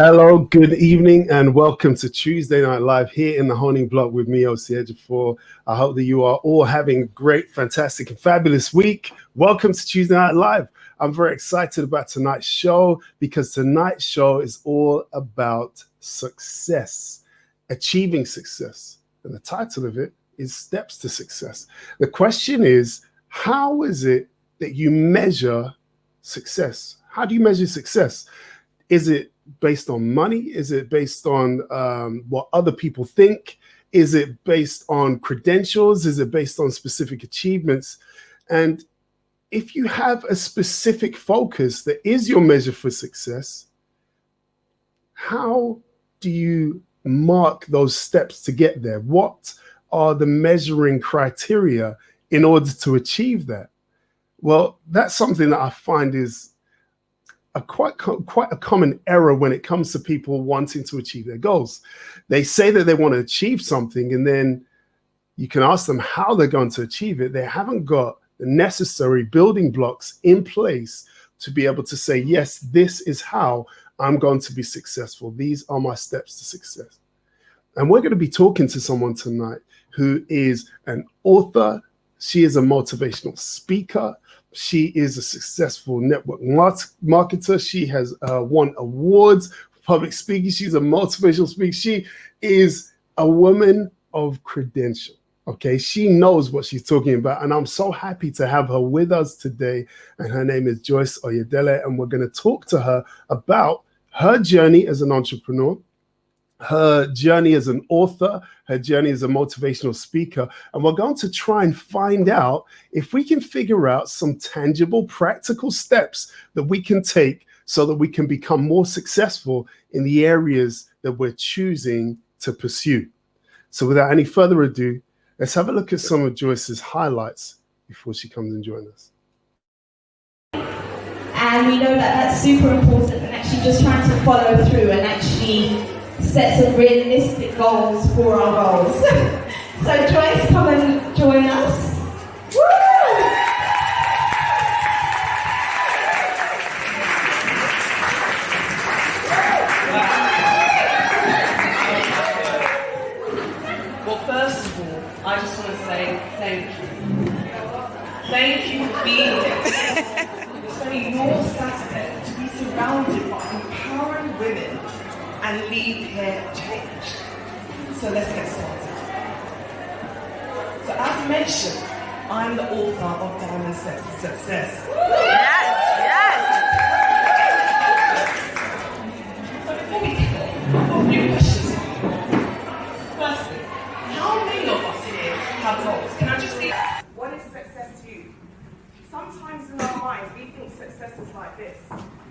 Hello, good evening, and welcome to Tuesday Night Live here in the Honing Block with me, Ejway. I hope that you are all having a great, fantastic, and fabulous week. Welcome to Tuesday Night Live. I'm very excited about tonight's show because tonight's show is all about success, achieving success. And the title of it is Steps to Success. The question is, how is it that you measure success? How do you measure success? Is it based on money? Is it based on what other people think? Is it based on credentials? Is it based on specific achievements? And if you have a specific focus that is your measure for success, how do you mark those steps to get there? What are the measuring criteria in order to achieve that? Well, that's something that I find is quite a common error when it comes to people wanting to achieve their goals. They say that they want to achieve something, and then you can ask them how they're going to achieve it. They haven't got the necessary building blocks in place to be able to say, yes, this is how I'm going to be successful. These are my steps to success. And we're going to be talking to someone tonight who is an author. She is a motivational speaker. She is a successful network marketer. She has won awards for public speaking. She's a motivational speaker. She is a woman of credential. Okay, she knows what she's talking about. And I'm so happy to have her with us today. And her name is Joyce Oyedele. And we're going to talk to her about her journey as an entrepreneur, her journey as an author, her journey as a motivational speaker. And we're going to try and find out if we can figure out some tangible, practical steps that we can take so that we can become more successful in the areas that we're choosing to pursue. So without any further ado, let's have a look at some of Joyce's highlights before she comes and joins us. And we know that that's super important, and actually just trying to follow through and actually set some realistic goals for our goals. So Joyce, come and join us. Woo! Well, first of all, I just want to say thank you. Thank you for being here. It's only your Saturday to be surrounded by empowering women and leave here changed. So let's get started. So as mentioned, I'm the author of Diamond Steps to Success. So before we kick off, I've got a few questions for you. Firstly, how many of us here have goals? Can I just see? What is success to you? Sometimes in our mind, we think success is like this,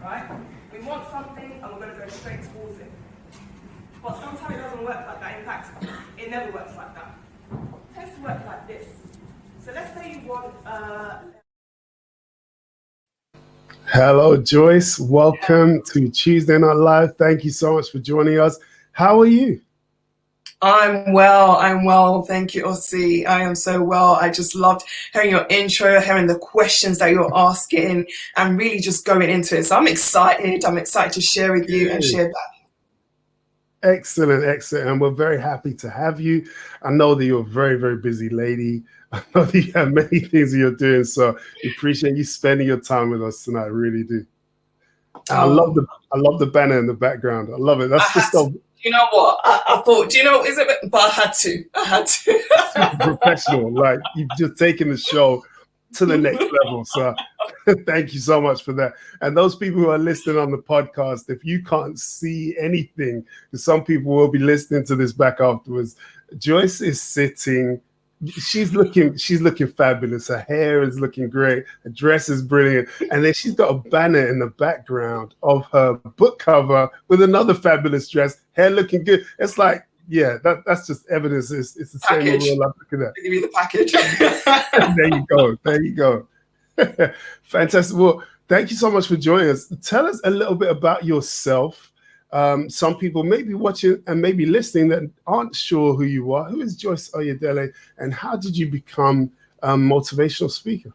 right? We want something and we're going to go straight towards it. But sometimes it doesn't work like that. In fact, it never works like that. It tends to work like this. So let's say you want Hello, Joyce. Welcome to Tuesday Night Live. Thank you so much for joining us. How are you? I'm well. Thank you, Ossie. I am so well. I just loved hearing your intro, hearing the questions that you're asking, and really just going into it. So I'm excited. To share with you and share that. Excellent. And we're very happy to have you. I know that you're a very, very busy lady. I know that you have many things that you're doing. So we appreciate you spending your time with us tonight. I really do. I love the banner in the background. I love it. That's just so. You know what? I thought, is it? But I had to. Super professional. Like, you've just taken the show to the next level. So thank you so much for that. And those people who are listening on the podcast, if you can't see anything, because some people will be listening to this back afterwards, Joyce is sitting. She's looking fabulous. Her hair is looking great. Her dress is brilliant. And then she's got a banner in the background of her book cover with another fabulous dress, hair looking good. It's like, yeah, that's just evidence. It's the same in real life. Look at that. Give me the package. There you go. Fantastic. Well, thank you so much for joining us. Tell us a little bit about yourself. Some people may be watching and maybe listening that aren't sure who you are. Who is Joyce Oyedele, and how did you become a motivational speaker?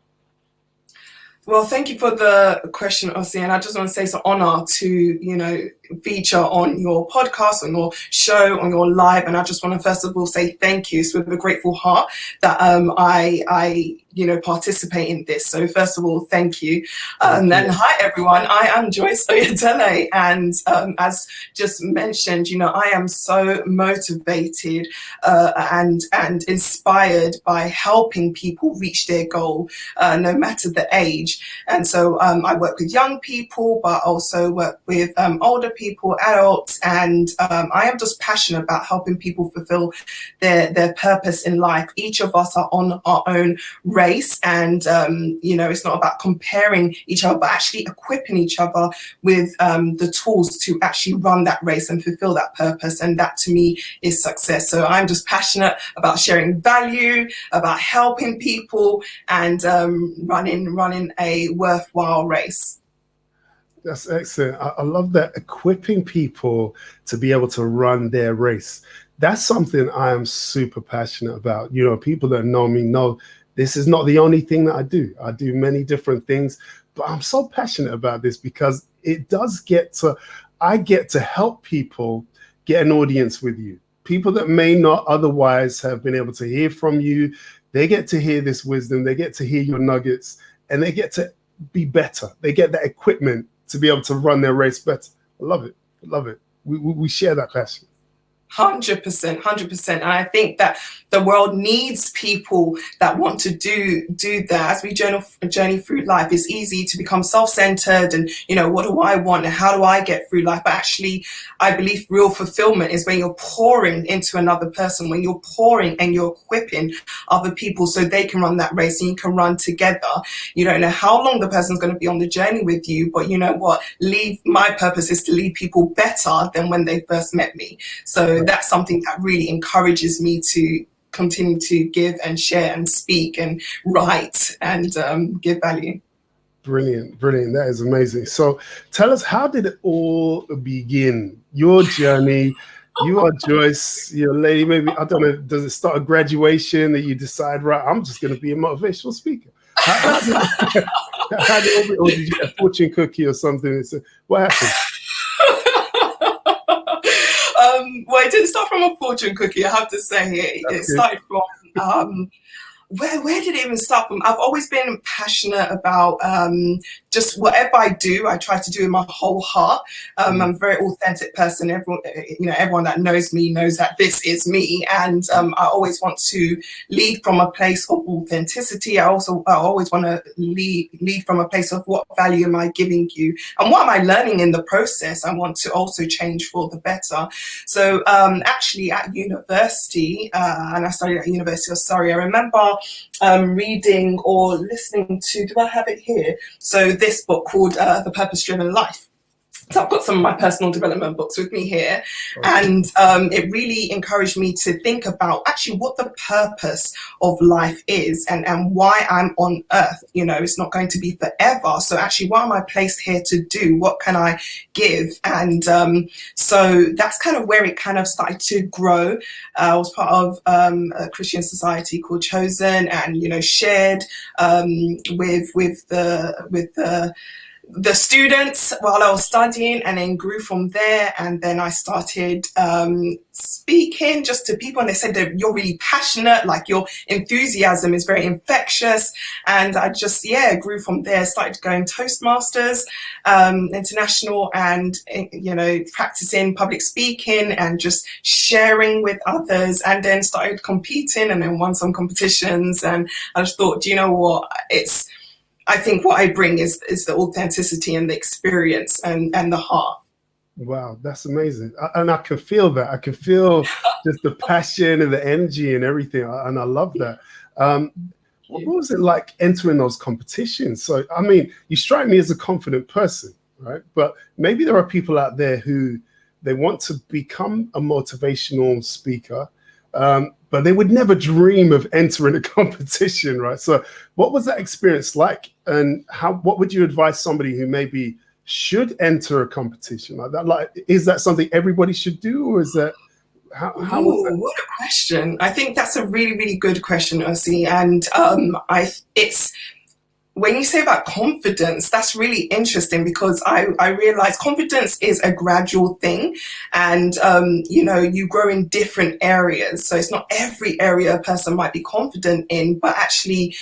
Well, thank you for the question, Ossie. And I just want to say it's an honor to, feature on your podcast, on your show, on your live. And I just want to first of all say thank you. It's with a grateful heart that I participate in this. So first of all, thank you. And then hi everyone. I am Joyce Oyedele, and as just mentioned, I am so motivated and inspired by helping people reach their goal, no matter the age. And so I work with young people, but also work with older people, adults, and I am just passionate about helping people fulfill their purpose in life. Each of us are on our own race, and it's not about comparing each other, but actually equipping each other with the tools to actually run that race and fulfill that purpose. And that to me is success. So I'm just passionate about sharing value, about helping people, and running a worthwhile race. That's excellent. I love that, equipping people to be able to run their race. That's something I am super passionate about. People that know me know this is not the only thing that I do. I do many different things, but I'm so passionate about this because I get to help people get an audience with you. People that may not otherwise have been able to hear from you, they get to hear this wisdom, they get to hear your nuggets, and they get to be better. They get that equipment to be able to run their race better. I love it. I love it. We share that passion. 100%. And I think that the world needs people that want to do that. As we journey through life, it's easy to become self-centered and, what do I want and how do I get through life? But actually, I believe real fulfillment is when you're pouring into another person, when you're pouring and you're equipping other people so they can run that race and you can run together. You don't know how long the person's going to be on the journey with you, but you know what? My purpose is to leave people better than when they first met me. So that's something that really encourages me to continue to give and share and speak and write and give value. Brilliant. That is amazing. So tell us, how did it all begin? Your journey. You are Joyce, you're a lady, maybe, I don't know, does it start a graduation that you decide, right, I'm just going to be a motivational speaker? How did or did you get a fortune cookie or something? What happened? Well, it didn't start from a fortune cookie, I have to say. It started from where did it even start from? I've always been passionate about just whatever I do, I try to do in my whole heart. I'm a very authentic person. Everyone that knows me knows that this is me, and I always want to lead from a place of authenticity. I always want to lead from a place of what value am I giving you, and what am I learning in the process. I want to also change for the better. So actually at university, and I studied at University of Surrey, I remember reading or listening to, do I have it here? So this book called The Purpose-Driven Life. So I've got some of my personal development books with me here. And it really encouraged me to think about actually what the purpose of life is and why I'm on earth. It's not going to be forever. So actually, what am I placed here to do? What can I give? And so that's kind of where it kind of started to grow. I was part of a Christian society called Chosen, and, shared with the students while I was studying, and then grew from there. And then I started speaking just to people, and they said that you're really passionate, like your enthusiasm is very infectious. And I just, grew from there, started going Toastmasters, international, and, practicing public speaking and just sharing with others, and then started competing and then won some competitions. And I just thought, do you know what? I think what I bring is the authenticity and the experience and the heart. Wow, that's amazing. And I can feel that. I can feel just the passion and the energy and everything. And I love that. What was it like entering those competitions? So, I mean, you strike me as a confident person, right? But maybe there are people out there who they want to become a motivational speaker, but they would never dream of entering a competition, right? So what was that experience like? And what would you advise somebody who maybe should enter a competition like that? Like, is that something everybody should do, or is that, how was that? What a question. I think that's a really, really good question, Ossie. And when you say about confidence, that's really interesting, because I realize confidence is a gradual thing, and you grow in different areas. So it's not every area a person might be confident in, but actually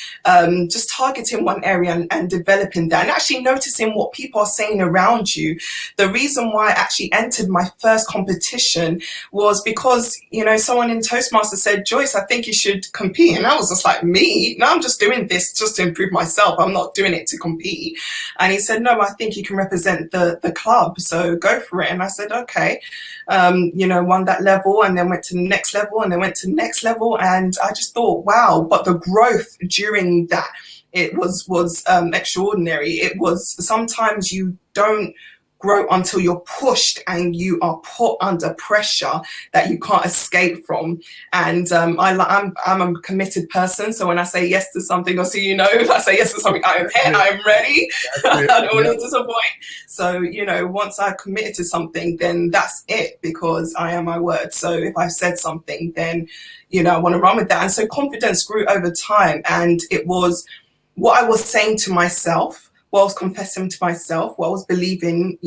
just targeting one area and developing that, and actually noticing what people are saying around you. The reason why I actually entered my first competition was because, someone in Toastmasters said, Joyce, I think you should compete. And I was just like, me? No, I'm just doing this just to improve myself. I'm not doing it to compete. And he said, no, I think you can represent the club, so go for it. And I said, okay. Won that level, and then went to the next level, and then went to the next level. And I just thought, wow, but the growth during that, it was extraordinary. It was, sometimes you don't grow until you're pushed and you are put under pressure that you can't escape from. And I'm a committed person, so when I say yes to something, or if I say yes to something, I'm here, I'm ready. I don't want to disappoint. So once I've committed to something, then that's it, because I am my word. So if I've said something, then I want to run with that. And so confidence grew over time, and it was what I was saying to myself, what I was confessing to myself, what I was believing,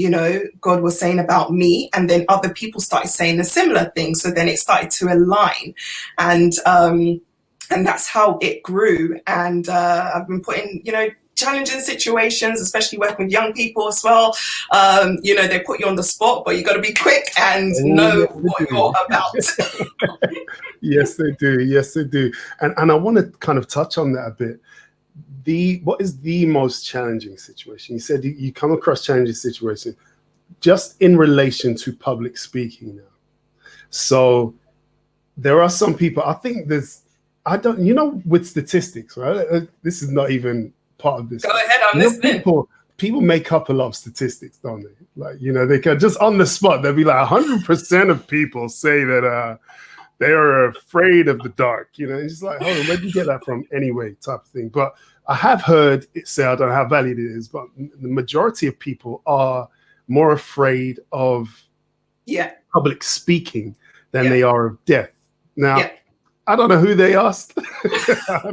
God was saying about me, and then other people started saying a similar thing. So then it started to align, and that's how it grew. And I've been put in, challenging situations, especially working with young people as well. They put you on the spot, but you got to be quick and know what you're about. Yes, they do. Yes, they do. And I want to kind of touch on that a bit. What is the most challenging situation? You said you come across challenging situations just in relation to public speaking now. So there are some people, I think with statistics, right? This is not even part of this. Go ahead, I'm listening. People make up a lot of statistics, don't they? Like, they can just on the spot, they'll be like 100% of people say that they are afraid of the dark, it's just like, hold on, where did you get that from anyway, type of thing. But I have heard it say, I don't know how valid it is, but the majority of people are more afraid of public speaking than they are of death. Now, I don't know who they asked. I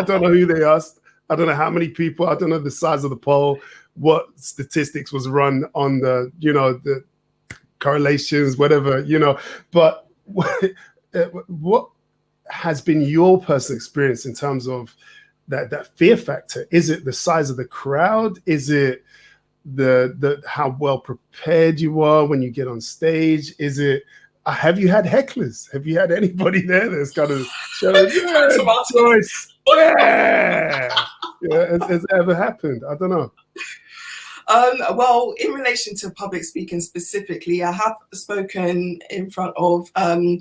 don't know who they asked. I don't know how many people. I don't know the size of the poll, what statistics was run on the, the correlations, whatever, But what has been your personal experience in terms of that fear factor? Is it the size of the crowd? Is it the how well prepared you are when you get on stage? Is it have you had hecklers? Have you had anybody there that's kind of showing, Joyce? Has it ever happened? I don't know. Well, in relation to public speaking specifically, I have spoken in front of I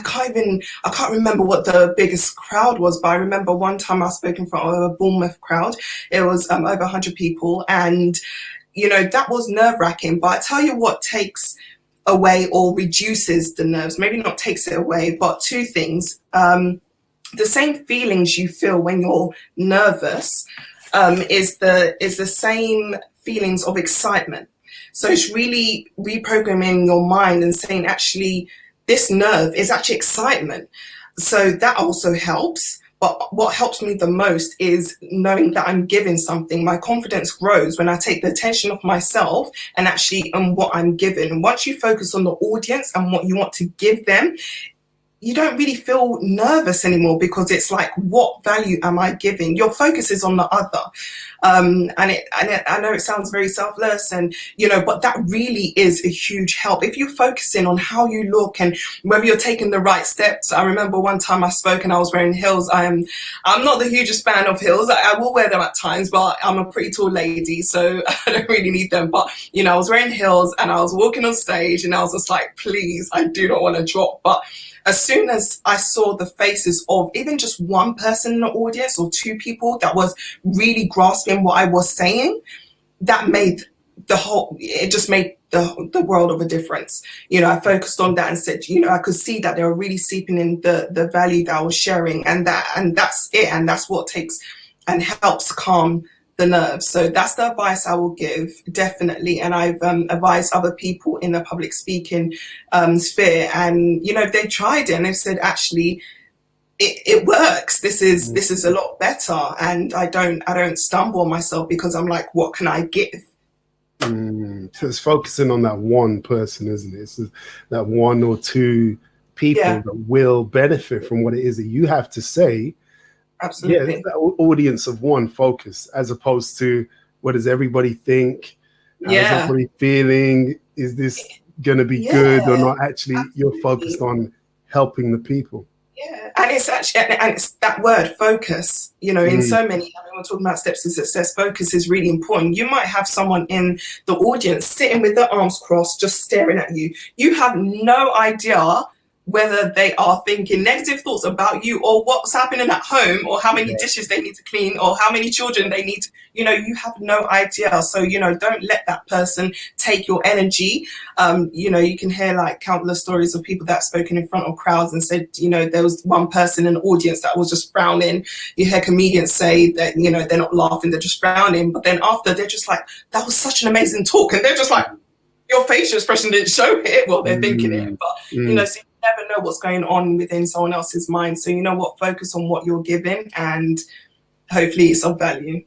can't remember what the biggest crowd was, but I remember one time I spoke in front of a Bournemouth crowd. It was over 100 people, and that was nerve-wracking. But I tell you what takes away or reduces the nerves, maybe not takes it away, but two things. The same feelings you feel when you're nervous is the same feelings of excitement. So it's really reprogramming your mind and saying, actually, this nerve is actually excitement. So that also helps. But what helps me the most is knowing that I'm giving something. My confidence grows when I take the attention of myself and actually on what I'm giving. And once you focus on the audience and what you want to give them, you don't really feel nervous anymore, because it's like, what value am I giving? Your focus is on the other. And I know it sounds very selfless, and but that really is a huge help. If you're focusing on how you look and whether you're taking the right steps. I remember one time I spoke and I was wearing heels. I'm not the hugest fan of heels. I will wear them at times, but I'm a pretty tall lady, so I don't really need them. But I was wearing heels and I was walking on stage and I was just like, please, I do not want to drop. But as soon as I saw the faces of even just one person in the audience or two people that was really grasping what I was saying, that made it just made the world of a difference. I focused on that and said, I could see that they were really seeping in the value that I was sharing, and that's it. And that's what takes and helps calm the nerves. So that's the advice I will give, definitely. And I've advised other people in the public speaking sphere, and they tried it and they've said, actually, it works. This is a lot better, and I don't stumble on myself because I'm like, what can I give? So it's focusing on that one person, isn't it? It's that one or two people that will benefit from what it is that you have to say. Absolutely. Yeah, that audience of one focus, as opposed to what does everybody think? How is everybody feeling? Is this going to be good or not? Actually, you're focused on helping the people. Yeah, and it's actually, and it's that word focus, you know, in so many, I mean, we're talking about steps to success, focus is really important. You might have someone in the audience sitting with their arms crossed, just staring at you. You have no idea whether they are thinking negative thoughts about you or what's happening at home or how many dishes they need to clean or how many children they need to, you know, you have no idea. So, you know, don't let that person take your energy. You know, you can hear like countless stories of people that have spoken in front of crowds and said, you know, there was one person in the audience that was just frowning. You hear comedians say that, you know, they're not laughing, they're just frowning. But then after, they're just like, that was such an amazing talk. And they're just like, your facial expression didn't show it, well, they're thinking it. But, you know, so you never know what's going on within someone else's mind. So you know what, focus on what you're giving and hopefully it's of value.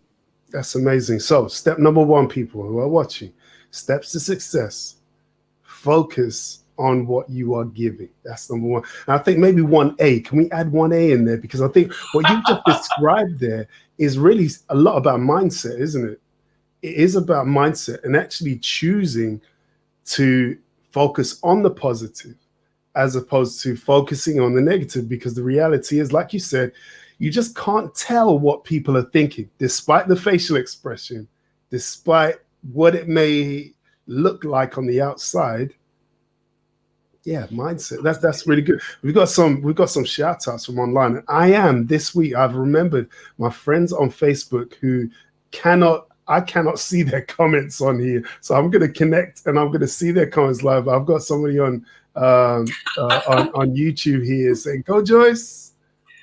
That's amazing. So step number one, people who are watching, steps to success, focus on what you are giving. That's number one. And I think maybe 1A, can we add 1A in there? Because I think what you just described there is really a lot about mindset, isn't it? It is about mindset and actually choosing to focus on the positive as opposed to focusing on the negative, because the reality is, like you said, you just can't tell what people are thinking, despite the facial expression, despite what it may look like on the outside. Yeah, mindset. That's really good. We've got some shout outs from online. And this week, I've remembered my friends on Facebook who I cannot see their comments on here. So I'm going to connect and I'm going to see their comments live. I've got somebody on YouTube here saying, "Go Joyce."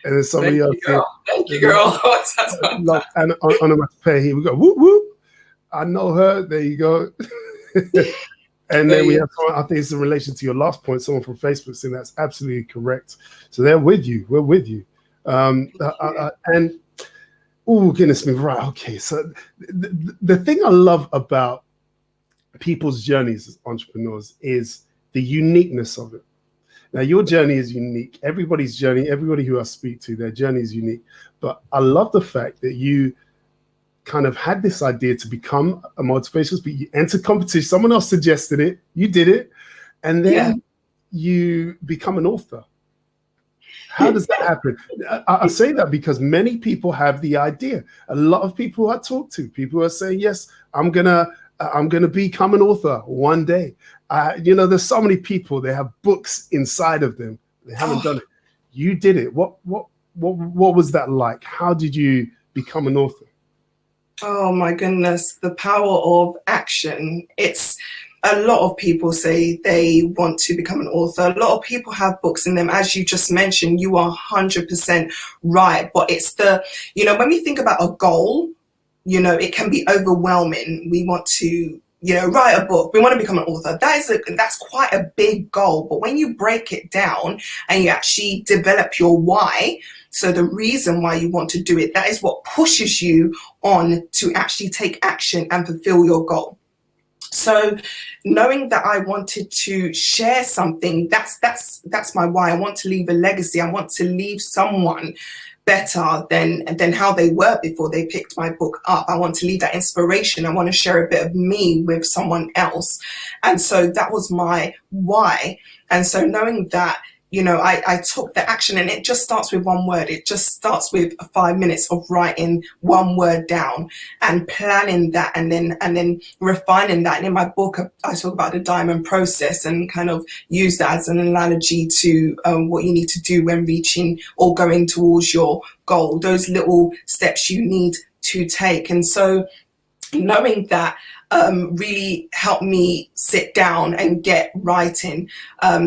And then somebody else here. Thank you, girl. And on pay here, we go, whoop, whoop. I know her. There you go. And then we have someone, I think it's in relation to your last point, someone from Facebook saying that's absolutely correct. So they're with you. We're with you. And oh, goodness me, right. Okay. So the thing I love about people's journeys as entrepreneurs is the uniqueness of it. Now, your journey is unique. Everybody's journey, everybody who I speak to, their journey is unique. But I love the fact that you kind of had this idea to become a motivational speaker. You entered competition. Someone else suggested it. You did it. And then you become an author. How does that happen? I say that because many people have the idea. A lot of people I talk to, people are saying, yes, I'm gonna become an author one day. You know, there's so many people, they have books inside of them. They haven't done it. You did it. What was that like? How did you become an author? Oh my goodness, the power of action. It's a lot of people say they want to become an author. A lot of people have books in them. As you just mentioned, you are 100% right. But it's you know, when we think about a goal, you know, it can be overwhelming. We want to, you know, write a book. We want to become an author. That's quite a big goal. But when you break it down and you actually develop your why, so the reason why you want to do it, that is what pushes you on to actually take action and fulfill your goal. So knowing that I wanted to share something, that's my why. I want to leave a legacy. I want to leave someone better than how they were before they picked my book up. I want to leave that inspiration. I want to share a bit of me with someone else. And so that was my why. And so knowing that, you know, I took the action, and it just starts with one word. It just starts with 5 minutes of writing one word down and planning that and then refining that. And in my book, I talk about the diamond process and kind of use that as an analogy to what you need to do when reaching or going towards your goal, those little steps you need to take. And so knowing that really helped me sit down and get writing.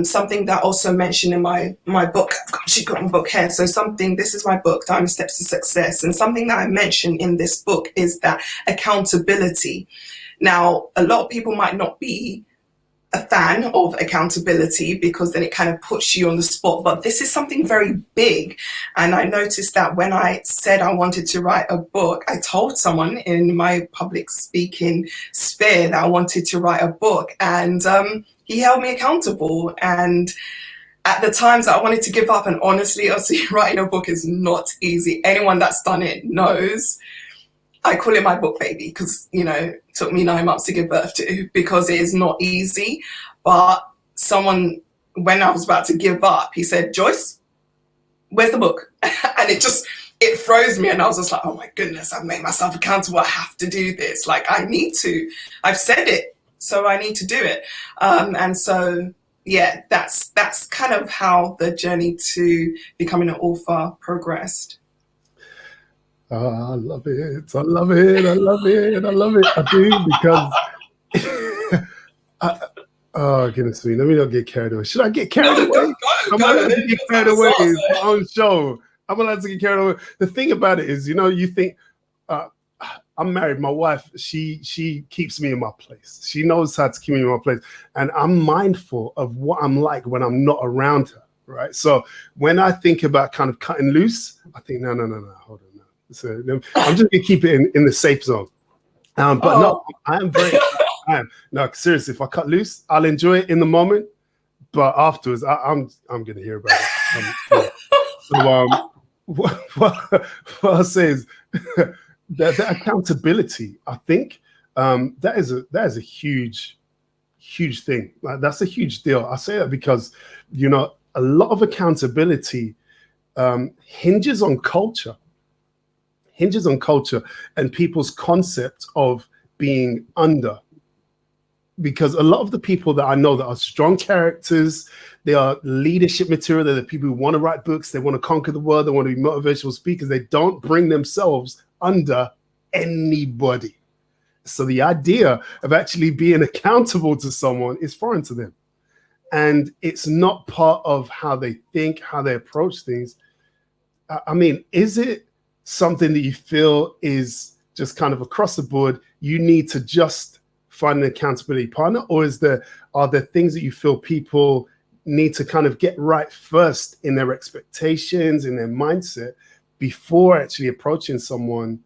Something that I also mentioned in my book, I've actually got my book here. So this is my book, Diamond Steps to Success. And something that I mentioned in this book is that accountability. Now, a lot of people might not be a fan of accountability because then it kind of puts you on the spot. But this is something very big. And I noticed that when I said I wanted to write a book, I told someone in my public speaking sphere that I wanted to write a book, and he held me accountable. And at the times that I wanted to give up, and honestly, writing a book is not easy. Anyone that's done it knows. I call it my book baby because, it took me 9 months to give birth to, because it is not easy. But someone, when I was about to give up, he said, Joyce, where's the book? And it froze me. And I was just like, oh my goodness, I've made myself accountable. I have to do this. Like, I need to. I've said it, so I need to do it. And so, yeah, that's kind of how the journey to becoming an author progressed. Oh, I love it. I love it. I love it. I love it. I do, because oh goodness me, let me not get carried away. Should I get carried away? I'm allowed to get carried away. It's my own show. I'm allowed to get carried away. The thing about it is, you think I'm married. My wife, she keeps me in my place. She knows how to keep me in my place, and I'm mindful of what I'm like when I'm not around her. Right. So when I think about kind of cutting loose, I think no, hold on. So I'm just gonna keep it in the safe zone. No, no, seriously, if I cut loose, I'll enjoy it in the moment, but afterwards I'm gonna hear about it. So what I'll say is the accountability, I think that is a huge thing. Like, that's a huge deal. I say that because a lot of accountability hinges on culture and people's concept of being under. Because a lot of the people that I know that are strong characters, they are leadership material, they're the people who want to write books, they want to conquer the world, they want to be motivational speakers, they don't bring themselves under anybody. So the idea of actually being accountable to someone is foreign to them. And it's not part of how they think, how they approach things. I mean, is it something that you feel is just kind of across the board, you need to just find an accountability partner? Or are there things that you feel people need to kind of get right first in their expectations, in their mindset, before actually approaching someone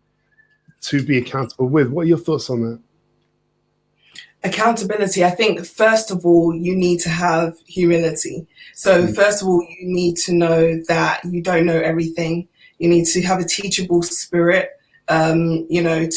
to be accountable with? What are your thoughts on that? Accountability, I think, first of all, you need to have humility. So first of all, you need to know that you don't know everything. You need to have a teachable spirit, to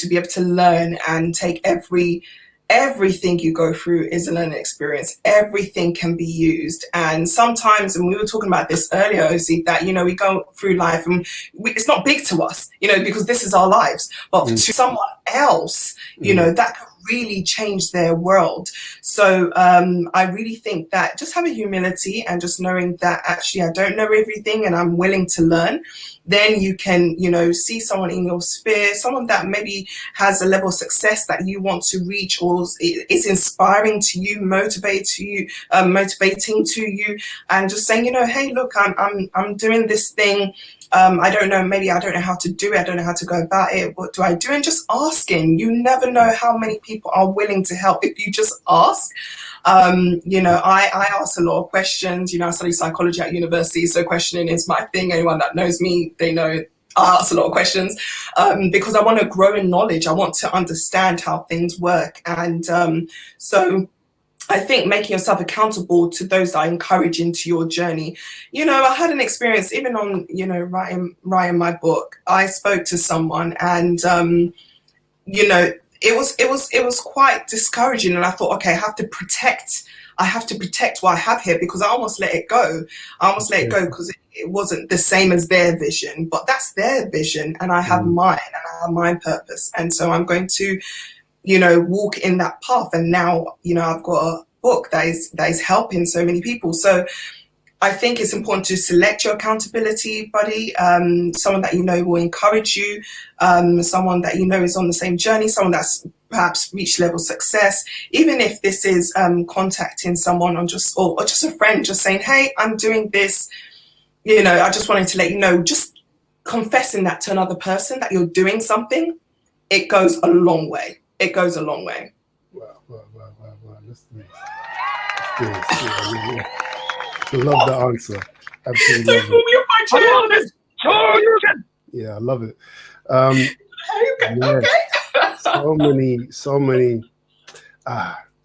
be able to learn and take everything you go through is a learning experience. Everything can be used. And sometimes, and we were talking about this earlier, Ozzy, that, we go through life and it's not big to us, because this is our lives. But to someone else, that can really change their world. So I really think that just having humility and just knowing that actually I don't know everything and I'm willing to learn, then you can, see someone in your sphere, someone that maybe has a level of success that you want to reach, or is inspiring to you, motivating to you, and just saying, hey, look, I'm doing this thing. I don't know, maybe I don't know how to do it. I don't know how to go about it. What do I do? And just asking. You never know how many people are willing to help if you just ask. I ask a lot of questions. I study psychology at university, so questioning is my thing. Anyone that knows me, they know I ask a lot of questions because I want to grow in knowledge. I want to understand how things work. And so I think making yourself accountable to those that are encouraging into your journey. I had an experience even on, writing my book. I spoke to someone and, it was quite discouraging. And I thought, okay, I have to protect what I have here, because I almost let it go. Because it wasn't the same as their vision, but that's their vision. And I have mine, and I have my purpose. And so I'm going to, walk in that path. And now, I've got a book that is helping so many people. So I think it's important to select your accountability buddy, someone that will encourage you, someone that is on the same journey, someone that's perhaps reached level success. Even if this is contacting someone or just a friend, just saying, hey, I'm doing this. I just wanted to let you know, just confessing that to another person that you're doing something, it goes a long way. It goes a long way. Wow. Listen. Yes, yeah. I love the answer. Absolutely Don't love pull it. me off my chair. Yeah, I love it. Yeah, Okay. so many.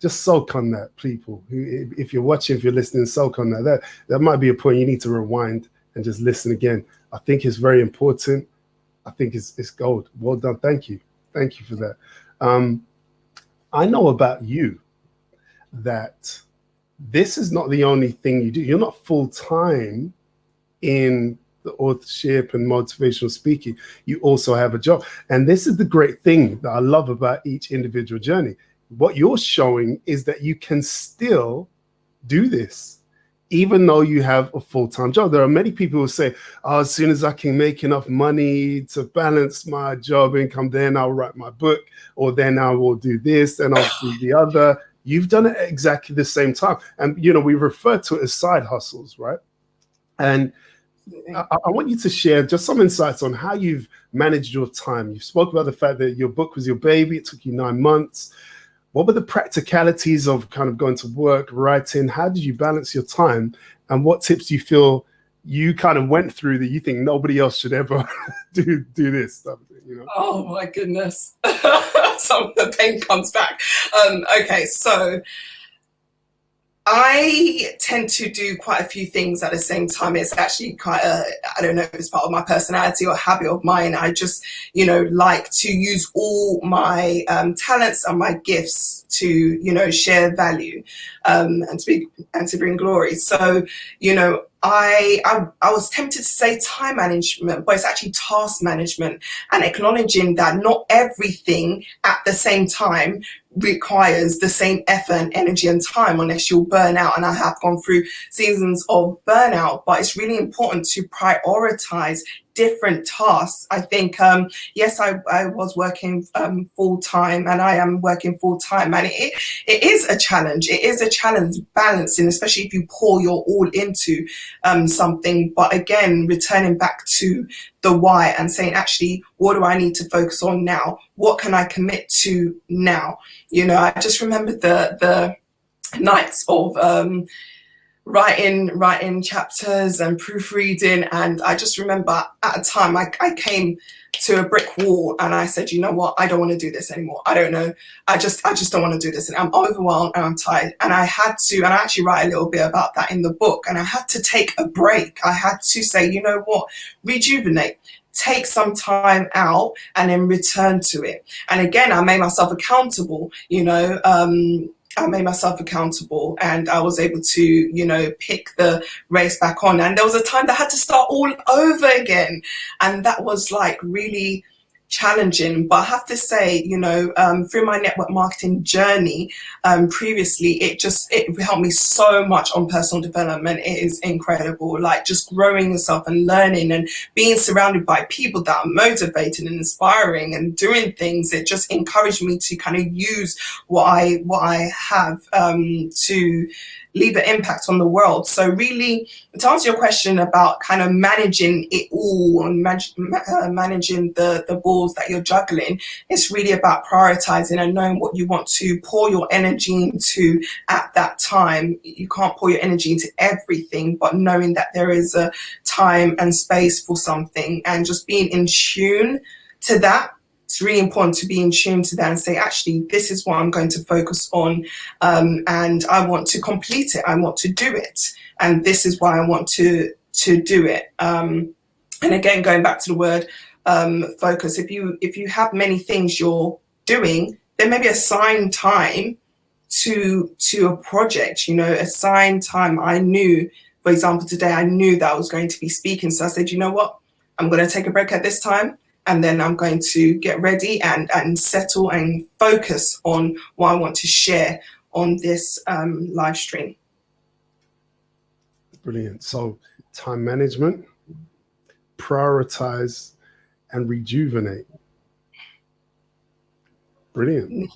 Just soak on that, people. If you're watching, if you're listening, soak on that. That might be a point you need to rewind and just listen again. I think it's very important. I think it's gold. Well done. Thank you for that. I know about you that this is not the only thing you do. You're not full time in the authorship and motivational speaking. You also have a job, and this is the great thing that I love about each individual journey. What you're showing is that you can still do this, even though you have a full-time job. There are many people who say, oh, as soon as I can make enough money to balance my job income, then I'll write my book, or then I will do this, and I'll do the other. You've done it at exactly the same time. And, we refer to it as side hustles, right? And I want you to share just some insights on how you've managed your time. You spoke about the fact that your book was your baby. It took you 9 months. What were the practicalities of kind of going to work, writing? How did you balance your time? And what tips do you feel you kind of went through that you think nobody else should ever do this stuff? Oh my goodness. Some of the pain comes back. Okay, so I tend to do quite a few things at the same time. It's actually I don't know if it's part of my personality or habit of mine. I just, like to use all my talents and my gifts to, share value and to bring glory. So, I was tempted to say time management, but it's actually task management, and acknowledging that not everything at the same time requires the same effort and energy and time, unless you'll burn out. And I have gone through seasons of burnout, but it's really important to prioritize different tasks. I think, yes, I was working full time, and I am working full time, and it is a challenge. It is a challenge balancing, especially if you pour your all into something. But again, returning back to the why and saying, actually, what do I need to focus on now? What can I commit to now? I just remember the nights of writing chapters and proofreading, and I just remember at a time I came to a brick wall, and I said, you know what, I don't want to do this anymore. I don't know, I just don't want to do this, and I'm overwhelmed and I'm tired. And I had to, and I actually write a little bit about that in the book, and I had to take a break. I had to say, you know what, rejuvenate, take some time out, and then return to it. And again, I made myself accountable, I made myself accountable, and I was able to, pick the race back on. And there was a time that I had to start all over again. And that was like really challenging. But I have to say, through my network marketing journey, previously, it helped me so much on personal development. It is incredible, like just growing yourself and learning and being surrounded by people that are motivated and inspiring and doing things. It just encouraged me to kind of use what I have to leave an impact on the world. So really, to answer your question about kind of managing it all and managing the balls that you're juggling, it's really about prioritizing and knowing what you want to pour your energy into at that time. You can't pour your energy into everything, but knowing that there is a time and space for something, and just being in tune to that. It's really important to be in tune to that and say, actually, this is what I'm going to focus on, and I want to complete it. I want to do it, and this is why I want to do it. And again, going back to the word focus, if you have many things you're doing, then maybe assign time to a project. Assign time. I knew, for example, today I knew that I was going to be speaking, so I said, you know what, I'm going to take a break at this time. And then I'm going to get ready and settle and focus on what I want to share on this live stream. Brilliant. So time management, prioritize, and rejuvenate. Brilliant.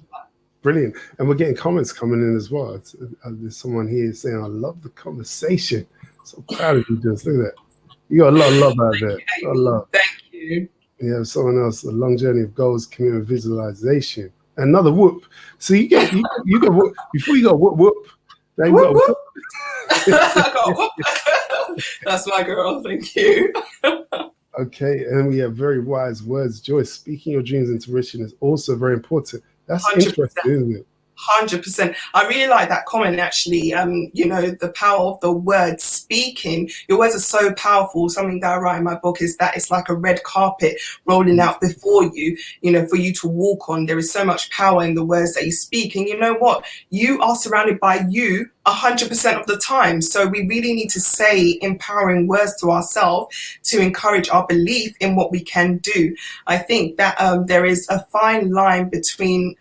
Brilliant. And we're getting comments coming in as well. There's someone here saying, I love the conversation. So proud of you, just look at that. You got a lot of love out there. A lot of love. Thank you. You have someone else, a long journey of goals, commitment, visualization. Another whoop. So you get whoop. Before you go whoop, They've Whoop, got whoop. I got whoop. That's my girl. Thank you. Okay, and we have very wise words. Joyce, speaking your dreams into fruition is also very important. That's 100%. interesting, isn't it? 100%. I really like that comment, actually. You know, the power of the word speaking. Your words are so powerful. Something that I write in my book is that it's like a red carpet rolling out before you, you know, for you to walk on. There is so much power in the words that you speak. And you know what? You are surrounded by you 100% of the time. So we really need to say empowering words to ourselves to encourage our belief in what we can do. I think that there is a fine line between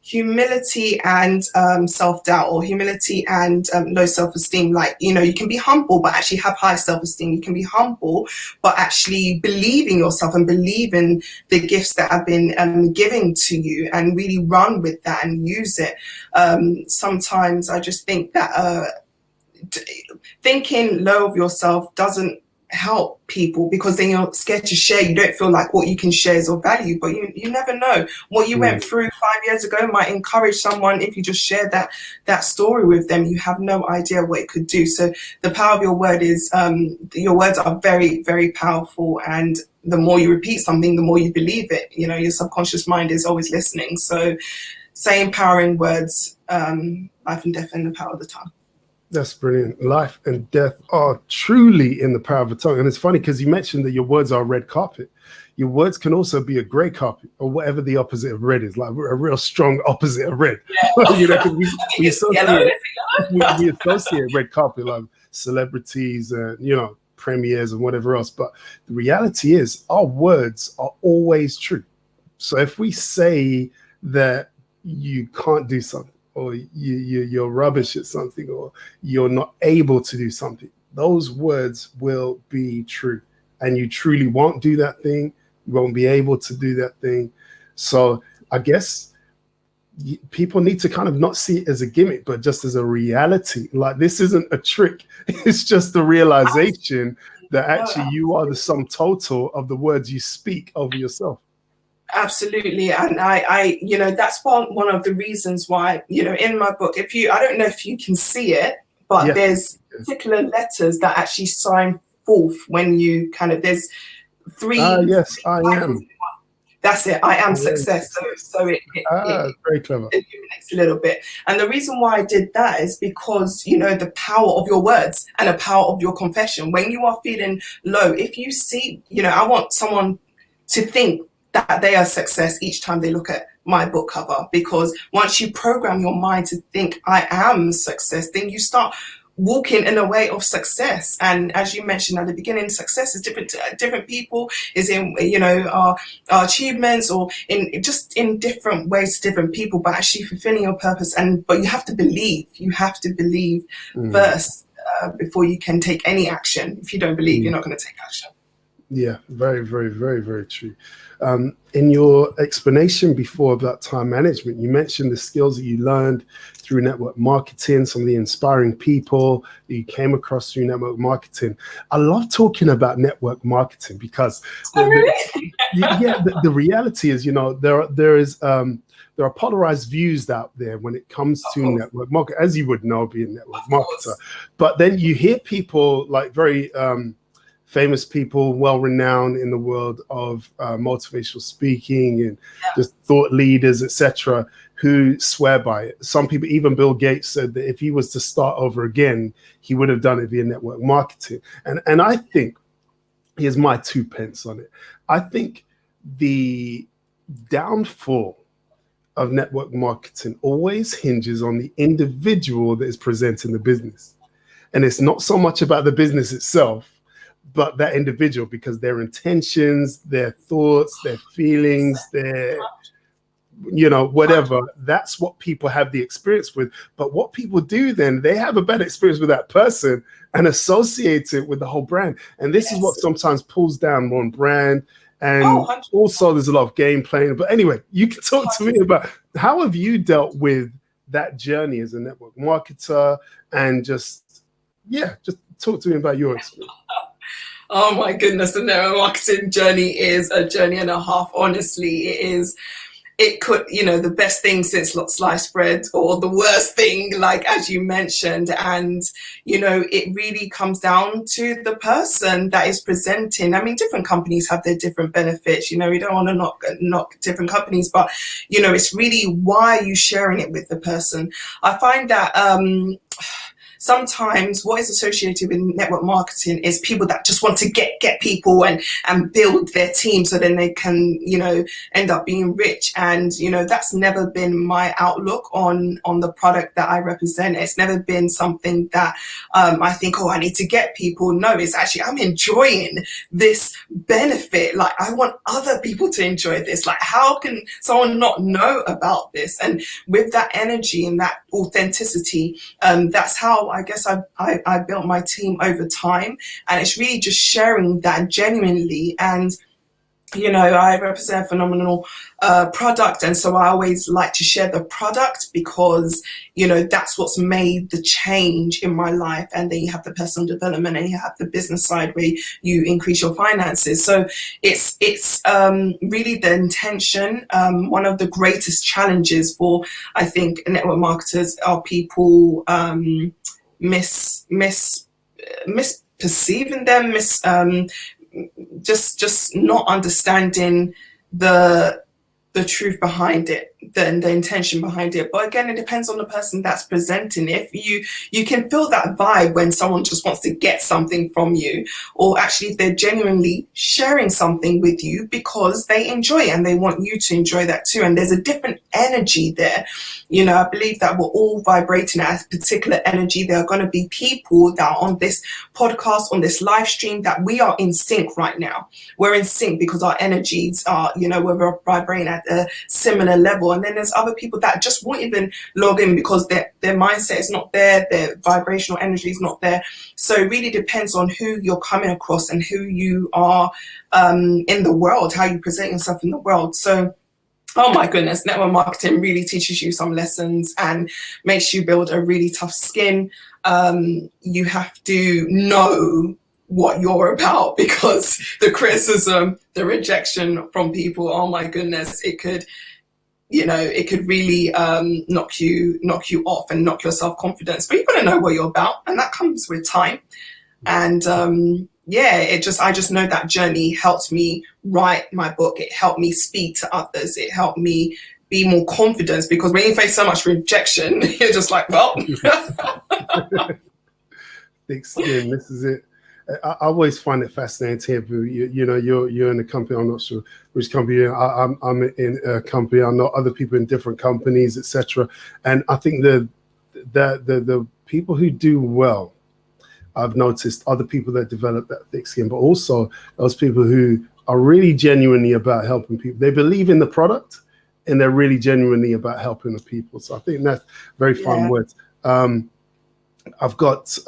humility and self-doubt, or humility and low self-esteem. Like, you know, you can be humble but actually have high self-esteem. You can be humble but actually believe in yourself and believe in the gifts that have been given to you, and really run with that and use it. Sometimes I just think that thinking low of yourself doesn't help people, because then you're scared to share. You don't feel like what you can share is of value, but you never know. What you went through 5 years ago might encourage someone. If you just share that story with them, you have no idea what it could do. So the power of your word is, your words are very, very powerful, and the more you repeat something, the more you believe it. You know, your subconscious mind is always listening. So say empowering words, life and death in the power of the tongue. That's brilliant. Life and death are truly in the power of the tongue. And it's funny because you mentioned that your words are red carpet. Your words can also be a grey carpet, or whatever the opposite of red is, like a real strong opposite of red. Yeah. You know, 'cause we associate red carpet like celebrities and, you know, premieres and whatever else. But the reality is our words are always true. So if we say that you can't do something, or you're rubbish at something, or you're not able to do something, those words will be true. And you truly won't do that thing. You won't be able to do that thing. So I guess people need to kind of not see it as a gimmick, but just as a reality. Like, this isn't a trick. It's just the realization that actually you are the sum total of the words you speak over yourself. Absolutely. And I you know, that's one of the reasons why, you know, in my book, I don't know if you can see it, but there's particular letters that actually sign forth when you there's three. Yes, I am. That's it. I am success. So it very clever. It illuminates a little bit. And the reason why I did that is because, you know, the power of your words and the power of your confession. When you are feeling low, if you see, you know, I want someone to think that they are success each time they look at my book cover, because once you program your mind to think I am success, then you start walking in a way of success. And as you mentioned at the beginning, success is different to different people, is in, you know, our achievements, or in different ways to different people, but actually fulfilling your purpose. But you have to believe first before you can take any action. If you don't believe, you're not going to take action. Yeah, very, very, very, very true. In your explanation before about time management, you mentioned the skills that you learned through network marketing, some of the inspiring people that you came across through network marketing. I love talking about network marketing because the reality is, you know, there are polarized views out there when it comes to network marketing, as you would know, being a network marketer. But then you hear people like very famous people, well-renowned in the world of motivational speaking and just thought leaders, etc., who swear by it. Some people, even Bill Gates, said that if he was to start over again, he would have done it via network marketing. And I think, here's my 2 pence on it. I think the downfall of network marketing always hinges on the individual that is presenting the business. And it's not so much about the business itself, but that individual, because their intentions, their thoughts, their feelings, their, you know, whatever, that's what people have the experience with. But what people do then, they have a bad experience with that person and associate it with the whole brand. And this is what sometimes pulls down one brand. And also there's a lot of game playing. But anyway, you can talk to me about how have you dealt with that journey as a network marketer, and just talk to me about your experience. Oh my goodness, the network marketing journey is a journey and a half. Honestly, it is. it could, the best thing since sliced bread, or the worst thing, like as you mentioned. And, it really comes down to the person that is presenting. I mean, different companies have their different benefits. We don't want to knock different companies, but, it's really why are you sharing it with the person? I find that sometimes what is associated with network marketing is people that just want to get people and build their team so then they can, end up being rich. And, that's never been my outlook on the product that I represent. It's never been something that I think, I need to get people. No, it's actually, I'm enjoying this benefit. Like, I want other people to enjoy this. Like, how can someone not know about this? And with that energy and that authenticity, that's how I guess I built my team over time. And it's really just sharing that genuinely. And I represent a phenomenal product, and so I always like to share the product because that's what's made the change in my life. And then you have the personal development, and you have the business side where you increase your finances. So it's really the intention. One of the greatest challenges for, I think, network marketers are people misperceiving them, just not understanding the truth behind it, the intention behind it. But again, it depends on the person that's presenting. If you can feel that vibe when someone just wants to get something from you, or actually if they're genuinely sharing something with you because they enjoy it and they want you to enjoy that too. And there's a different energy there. I believe that we're all vibrating at a particular energy. There are going to be people that are on this podcast, on this live stream, that we are in sync right now. We're in sync because our energies are, we're vibrating at a similar level. And then there's other people that just won't even log in because their mindset is not there, their vibrational energy is not there. So it really depends on who you're coming across and who you are in the world, how you present yourself in the world. So, oh my goodness, network marketing really teaches you some lessons and makes you build a really tough skin. You have to know what you're about, because the criticism, the rejection from people, oh my goodness, it could really knock you off and knock your self-confidence. But you've got to know what you're about, and that comes with time. And I just know that journey helped me write my book. It helped me speak to others. It helped me be more confident, because when you face so much rejection, you're just like, well. Thick skin, this is it. I always find it fascinating to hear, you're in a company. I'm not sure which company. I'm in a company. I know other people in different companies, etc. And I think the people who do well, I've noticed, are the people that develop that thick skin, but also those people who are really genuinely about helping people. They believe in the product, and they're really genuinely about helping the people. So I think that's very fun words. I've got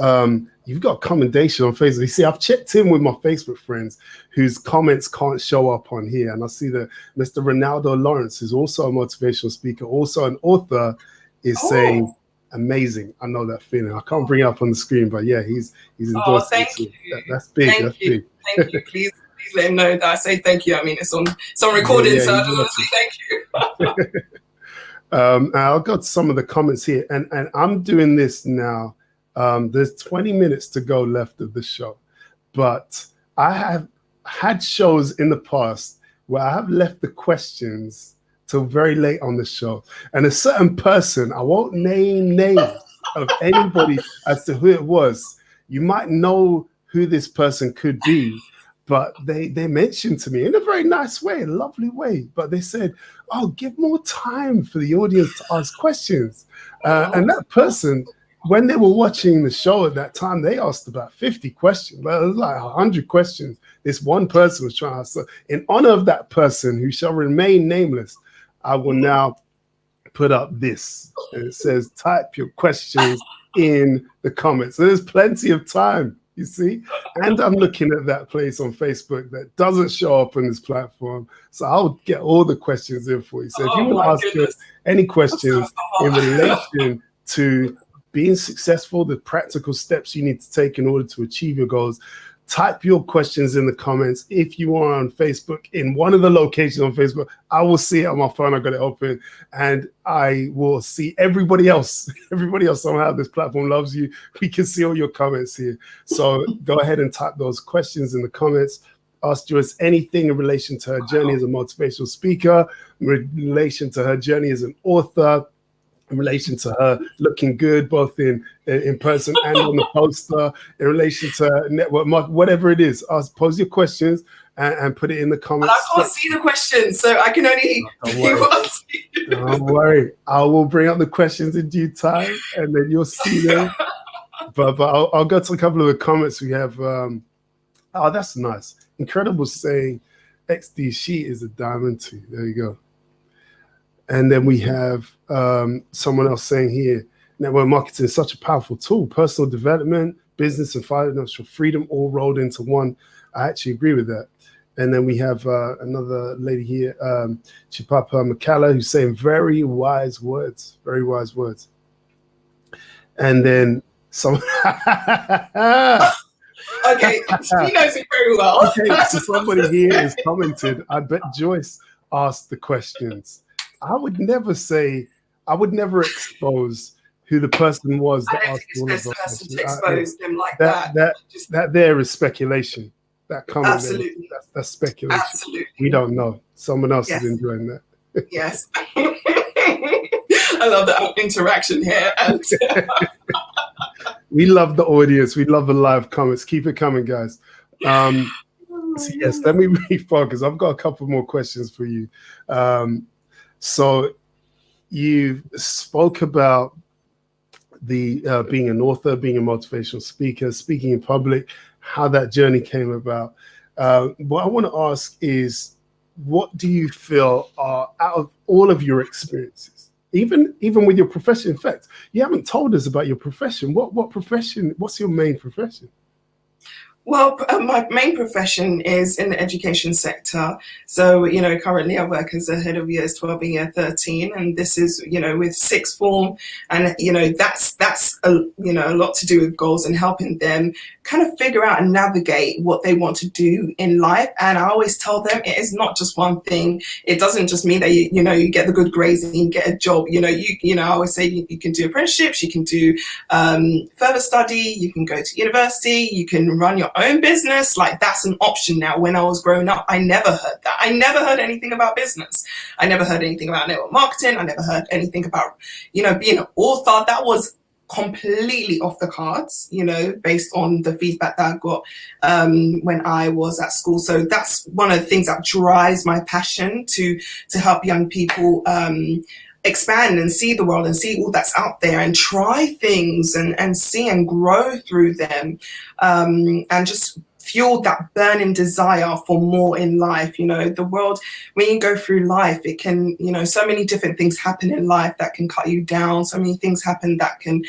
you've got commendation on Facebook. You see, I've checked in with my Facebook friends whose comments can't show up on here, and I see that Mr. Ronaldo Lawrence, who's also a motivational speaker, also an author, is saying amazing. I know that feeling. I can't bring it up on the screen, but yeah, he's endorsed it. Thank you. That's big. Thank you. Thank you. Please let him know that I say thank you. I mean, it's on recording, so I just want to say thank you. I've got some of the comments here, and I'm doing this now. There's 20 minutes to go left of the show, but I have had shows in the past where I have left the questions till very late on the show, and a certain person, I won't name names of anybody as to who it was. You might know who this person could be, but they mentioned to me in a very nice way, a lovely way, but they said, oh, give more time for the audience to ask questions. And that person, when they were watching the show at that time, they asked about 50 questions. Well, it was like 100 questions. This one person was trying to ask. So in honor of that person who shall remain nameless, I will now put up this. And it says, type your questions in the comments. So there's plenty of time, you see? And I'm looking at that place on Facebook that doesn't show up on this platform. So I'll get all the questions in for you. So if you want to ask us any questions in relation to being successful, the practical steps you need to take in order to achieve your goals, type your questions in the comments. If you are on Facebook, in one of the locations on Facebook, I will see it on my phone. I got it open, and I will see everybody else. Everybody else, somehow this platform loves you. We can see all your comments here. So go ahead and type those questions in the comments. Ask Joyce anything in relation to her journey as a motivational speaker, in relation to her journey as an author, in relation to her looking good, both in person and on the poster, in relation to network marketing, whatever it is. Pose your questions and put it in the comments. And I can't see the questions, so I can only hear what I see. Don't worry. I will bring up the questions in due time, and then you'll see them. But I'll go to a couple of the comments we have. Oh, that's nice. Incredible saying, XD, she is a diamond too. There you go. And then we have someone else saying here, network marketing is such a powerful tool. Personal development, business, and financial freedom all rolled into one. I actually agree with that. And then we have another lady here, Chipapa Makala, who's saying very wise words, very wise words. And then some... Okay, she knows it very well. Okay, so somebody here has commented, I bet Joyce asked the questions. I would never expose who the person was that asked all of those questions. To expose them like that. That there is speculation. That comment, absolutely. That's speculation. Absolutely. We don't know. Someone else is enjoying that. Yes. I love the interaction here. And we love the audience. We love the live comments. Keep it coming, guys. So yes, let me refocus. I've got a couple more questions for you. So you spoke about the being an author, being a motivational speaker, speaking in public, how that journey came about. What I want to ask is, what do you feel are, out of all of your experiences, even with your profession? In fact, you haven't told us about your profession. What profession? What's your main profession? Well, my main profession is in the education sector. So, currently I work as a head of years 12 and year 13, and this is, with sixth form. And, that's a lot to do with goals and helping them kind of figure out and navigate what they want to do in life. And I always tell them it is not just one thing. It doesn't just mean that, you get the good grades and you get a job. I always say you can do apprenticeships, you can do further study, you can go to university, you can run your own business. Like, that's an option now. When I was growing up, I never heard that. I never heard anything about business. I never heard anything about network marketing. I never heard anything about, being an author. That was completely off the cards, based on the feedback that I got when I was at school. So that's one of the things that drives my passion to help young people expand and see the world and see all that's out there and try things and see and grow through them, and just fuel that burning desire for more in life. The world, when you go through life, it can, so many different things happen in life that can cut you down. So many things happen that can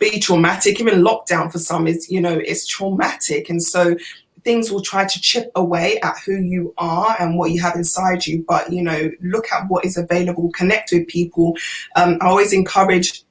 be traumatic. Even lockdown for some is, it's traumatic. And so things will try to chip away at who you are and what you have inside you. But, look at what is available, connect with people. I always encourage,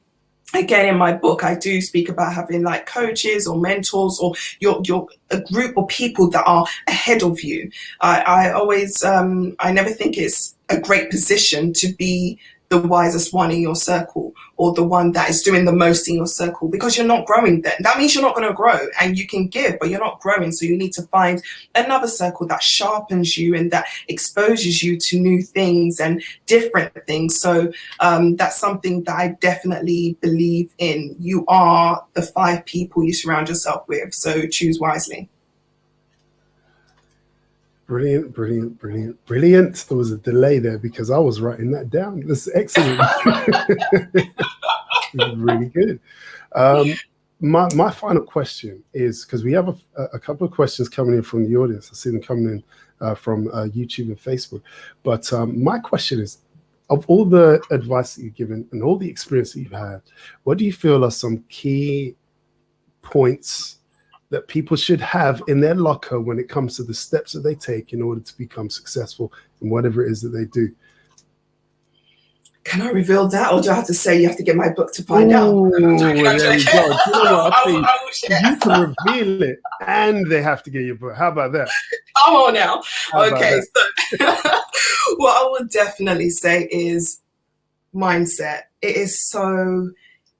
again, in my book, I do speak about having like coaches or mentors or your a group of people that are ahead of you. I always, I never think it's a great position to be the wisest one in your circle or the one that is doing the most in your circle, because you're not growing then. That means you're not going to grow, and you can give, but you're not growing. So you need to find another circle that sharpens you and that exposes you to new things and different things. So that's something that I definitely believe in. You are the 5 people you surround yourself with. So choose wisely. Brilliant, brilliant, brilliant, brilliant. There was a delay there because I was writing that down. This is excellent. This is really good. My final question is, because we have a couple of questions coming in from the audience. I see them coming in from YouTube and Facebook. But my question is, of all the advice that you've given and all the experience that you've had, what do you feel are some key points that people should have in their locker when it comes to the steps that they take in order to become successful in whatever it is that they do? Can I reveal that, or do I have to say you have to get my book to find out? Ooh, there we go. Do you know what? I will share. You can reveal it, and they have to get your book. How about that? Come on now. Okay, so what I would definitely say is mindset. It is so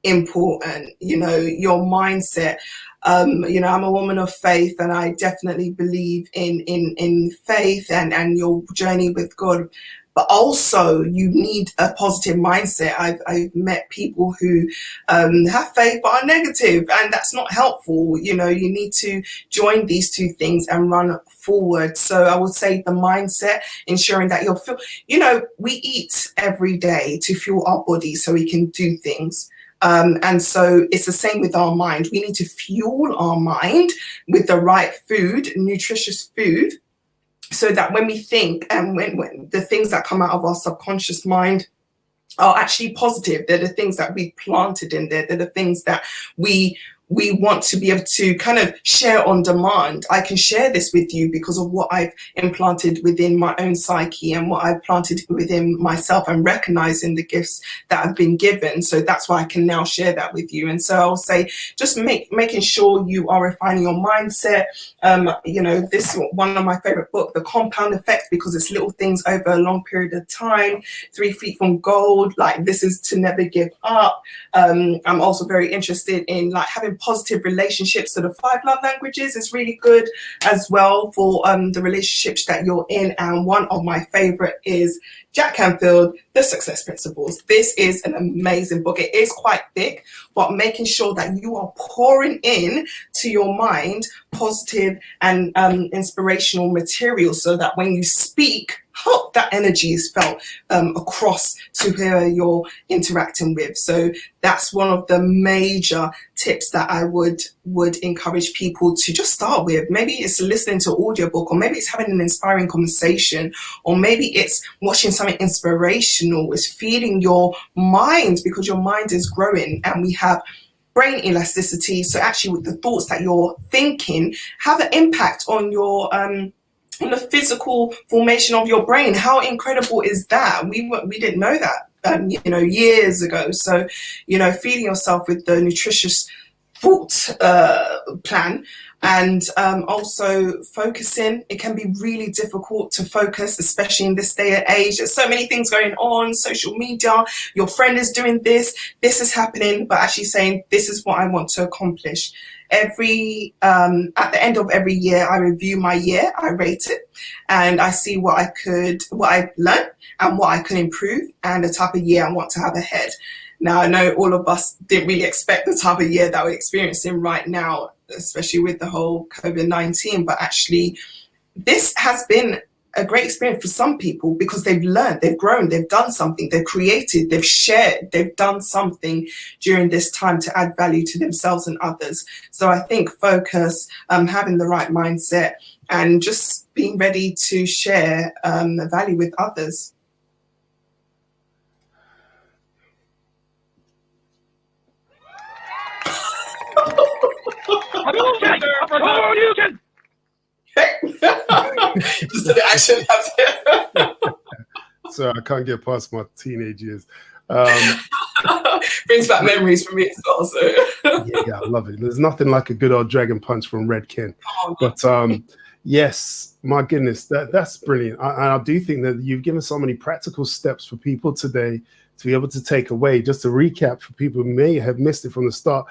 important, your mindset. I'm a woman of faith, and I definitely believe in faith and your journey with God. But also, you need a positive mindset. I've met people who have faith but are negative, and that's not helpful. You need to join these two things and run forward. So I would say the mindset, ensuring that we eat every day to fuel our body so we can do things. And so it's the same with our mind. We need to fuel our mind with the right food, nutritious food, so that when we think, and when the things that come out of our subconscious mind are actually positive. They're the things that we planted in there. They're the things that we want to be able to kind of share on demand. I can share this with you because of what I've implanted within my own psyche and what I've planted within myself, and recognizing the gifts that have been given. So that's why I can now share that with you. And so I'll say, just making sure you are refining your mindset. This is one of my favorite books, The Compound Effect, because it's little things over a long period of time. 3 Feet from Gold, like this is to never give up. I'm also very interested in having positive relationships. So the 5 love languages is really good as well for the relationships that you're in. And one of my favorite is Jack Canfield, The Success Principles. This is an amazing book. It is quite thick, but making sure that you are pouring in to your mind positive and inspirational material, so that when you speak, that energy is felt across to whoever you're interacting with. So that's one of the major tips that I would encourage people to just start with. Maybe it's listening to an audiobook, or maybe it's having an inspiring conversation, or maybe it's watching something inspirational. It's feeding your mind, because your mind is growing, and we have brain elasticity. So actually, with the thoughts that you're thinking have an impact on your on the physical formation of your brain. How incredible is that? We didn't know that years ago. So feeding yourself with the nutritious thought plan, and also focusing. It can be really difficult to focus, especially in this day and age. There's so many things going on, social media, your friend is doing this is happening, but actually saying, this is what I want to accomplish. At the end of every year, I review my year, I rate it, and I see what I learned and what I could improve, and the type of year I want to have ahead. Now, I know all of us didn't really expect the type of year that we're experiencing right now, especially with the whole COVID-19, but actually this has been a great experience for some people, because they've learned, they've grown, they've done something, they've created, they've shared, they've done something during this time to add value to themselves and others. So I think focus, having the right mindset, and just being ready to share value with others. Just the action. So I can't get past my teenage years. Brings back memories for me as well. So yeah, I love it. There's nothing like a good old dragon punch from Red Ken. But yes, my goodness, that's brilliant. I do think that you've given so many practical steps for people today to be able to take away. Just to recap for people who may have missed it from the start.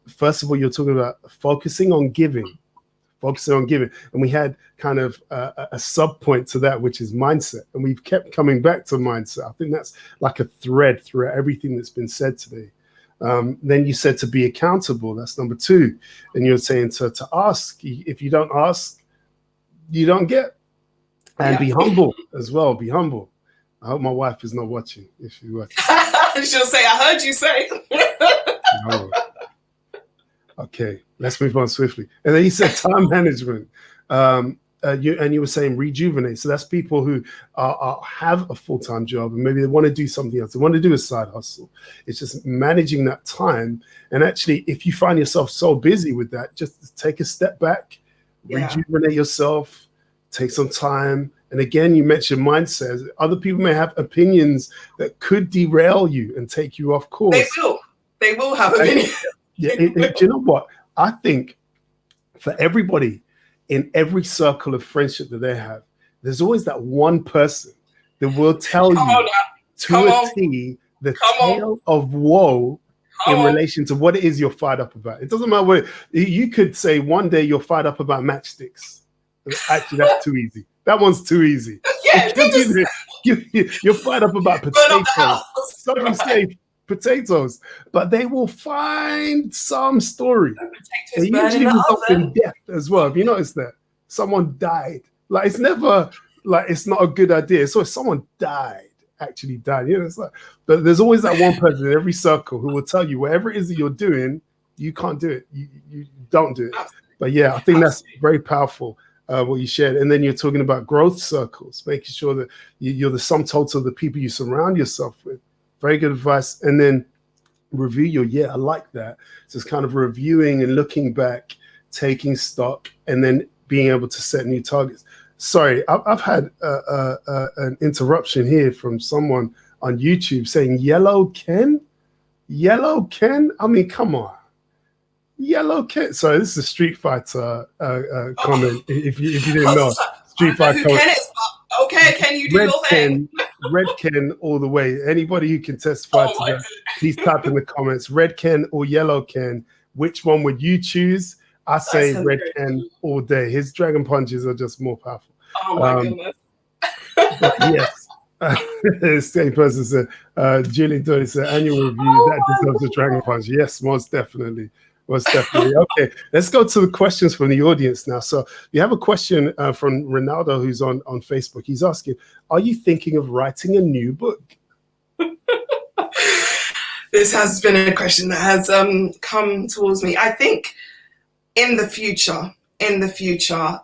First of all, you're talking about focusing on giving. And we had kind of a sub point to that, which is mindset. And we've kept coming back to mindset. I think that's like a thread throughout everything that's been said today. Then you said to be accountable. That's number 2. And you're saying to ask. If you don't ask, you don't get. And be humble as well. Be humble. I hope my wife is not watching. If she watches, she'll say, I heard you say. No. Okay, let's move on swiftly. And then you said time management. You were saying rejuvenate. So that's people who have a full-time job, and maybe they want to do something else. They want to do a side hustle. It's just managing that time. And actually, if you find yourself so busy with that, just take a step back, rejuvenate yourself, take some time, And again, you mentioned mindset. Other people may have opinions that could derail you and take you off course. They will have opinions. Yeah, do you know what? I think for everybody in every circle of friendship that they have, there's always that one person that will tell you to a T the tale of woe in relation to what it is you're fired up about. It doesn't matter what you could say. One day you're fired up about matchsticks. Actually, that's too easy. That one's too easy. Yeah, you're fired up about potatoes. Some say potatoes, but they will find some story. It usually results in death as well. Have you noticed that? Someone died. Like, it's never like it's not a good idea. So if someone actually died, it's like, but there's always that one person in every circle who will tell you whatever it is that you're doing, you can't do it. You don't do it. But yeah, I think that's very powerful. What you shared. And then you're talking about growth circles, making sure that you're the sum total of the people you surround yourself with. Very good advice. And then review I like that. So it's kind of reviewing and looking back, taking stock, and then being able to set new targets. Sorry, I've had an interruption here from someone on YouTube saying Yellow Ken? I mean, come on. Yellow Ken. Sorry, this is a Street Fighter comment. If you didn't know, Street Fighter. Okay, can you do your thing? Red Ken all the way. Anybody who can testify to that, please type in the comments. Red Ken or Yellow Ken. Which one would you choose? I say Red Ken all day. His dragon punches are just more powerful. Oh my goodness. But yes. The same person said, Julie Dory said, annual review, that deserves a dragon punch. Yes, most definitely. Okay, let's go to the questions from the audience now. So you have a question from Ronaldo, who's on Facebook. He's asking, are you thinking of writing a new book? This has been a question that has come towards me. I think in the future,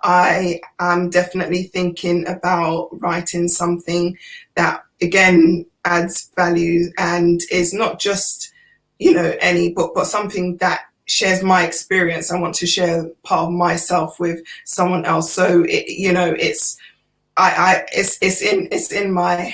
I am definitely thinking about writing something that, again, adds value and is not just, any book, but something that shares my experience. I want to share part of myself with someone else. So it's in my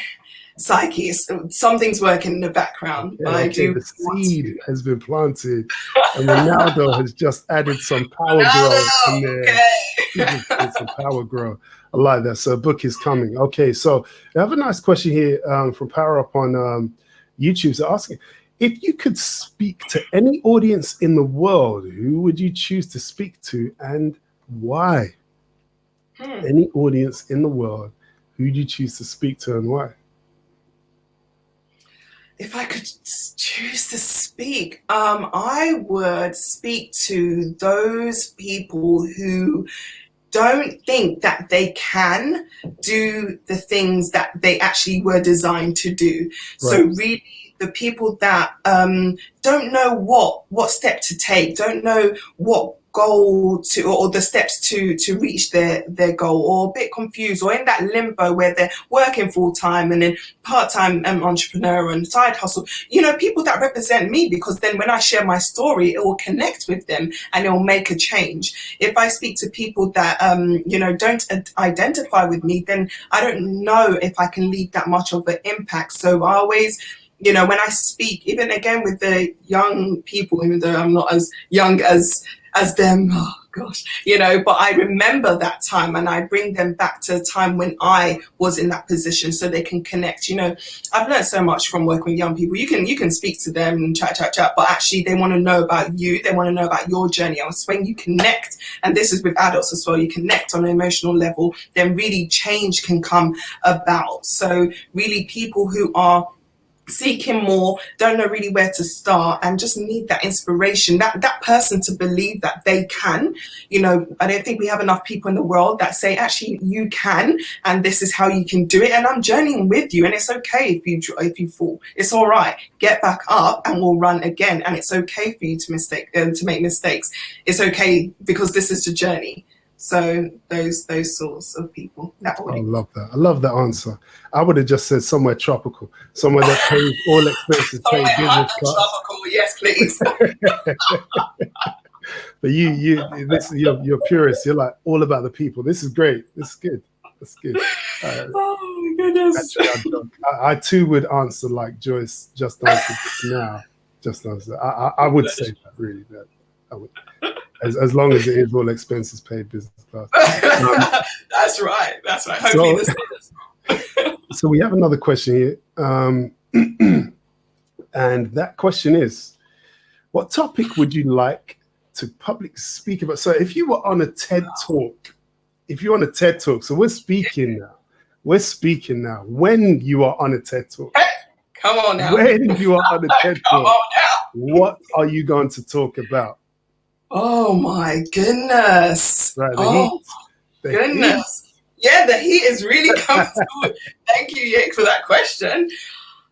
psyche. Something's working in the background. Okay, the seed has been planted, and Ronaldo has just added some power grow in there. Okay. It's a power grow. I like that. So a book is coming. Okay, so I have a nice question here from Power Up on YouTube. So asking, if you could speak to any audience in the world, who would you choose to speak to and why? Any audience in the world, who would you choose to speak to and why? If I could choose to speak, I would speak to those people who don't think that they can do the things that they actually were designed to do. Right. So really, the people that don't know what step to take, don't know what goal to, or the steps to reach their goal, or a bit confused, or in that limbo where they're working full-time and then part-time entrepreneur and side hustle, people that represent me, because then when I share my story, it will connect with them and it will make a change. If I speak to people that don't identify with me, then I don't know if I can leave that much of an impact. So I always, when I speak, even again with the young people, even though I'm not as young as them, oh gosh, but I remember that time and I bring them back to a time when I was in that position so they can connect. I've learned so much from working with young people. You can speak to them and chat, but actually they want to know about you. They want to know about your journey. And when you connect, and this is with adults as well, you connect on an emotional level, then really change can come about. So really people who are seeking more, don't know really where to start, and just need that inspiration, that person to believe that they can. I don't think we have enough people in the world that say, actually, you can, and this is how you can do it, and I'm journeying with you, and it's okay if you fall. It's all right. Get back up and we'll run again, and it's okay for you to make mistakes. It's okay, because this is the journey. So those sorts of people. I love that. I love that answer. I would have just said somewhere tropical, somewhere that pays all expenses, pay business class. Tropical, yes, please. But you're purist. You're like all about the people. This is great. This is good. That's good. Oh my goodness. Actually, I too would answer like Joyce just answered now. Just answer. I would say that really. That I would, as long as it is all expenses paid business class. That's right. That's right. Hopefully so we have another question here, and that question is, what topic would you like to public speak about? So if you were on a TED Talk, so we're speaking now. When you are on a TED Talk, come on now. When you are on a TED Talk, what are you going to talk about? Oh my goodness. Right, the heat. Yeah, the heat is really coming through. Thank you, Yik, for that question.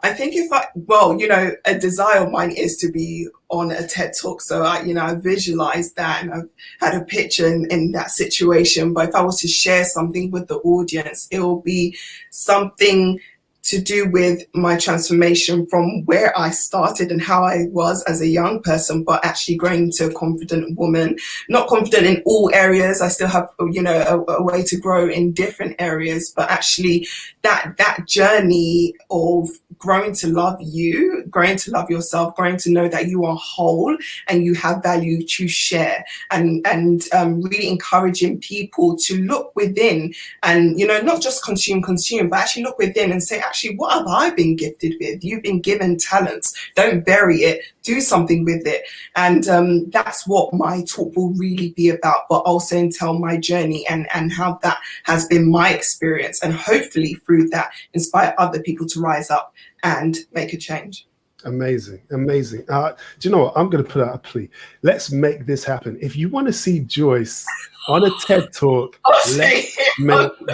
I think a desire of mine is to be on a TED Talk. So I visualized that, and I've had a picture in that situation. But if I was to share something with the audience, it will be something to do with my transformation from where I started and how I was as a young person, but actually growing into a confident woman. Not confident in all areas. I still have, a way to grow in different areas, but actually that journey of growing to love you, growing to love yourself, growing to know that you are whole and you have value to share, and really encouraging people to look within and, not just consume, but actually look within and say, actually, what have I been gifted with? You've been given talents. Don't bury it. Do something with it. And that's what my talk will really be about, but also entail my journey and how that has been my experience. And hopefully through that, inspire other people to rise up and make a change. Amazing. Do you know what? I'm going to put out a plea. Let's make this happen. If you want to see Joyce on a TED Talk, let's make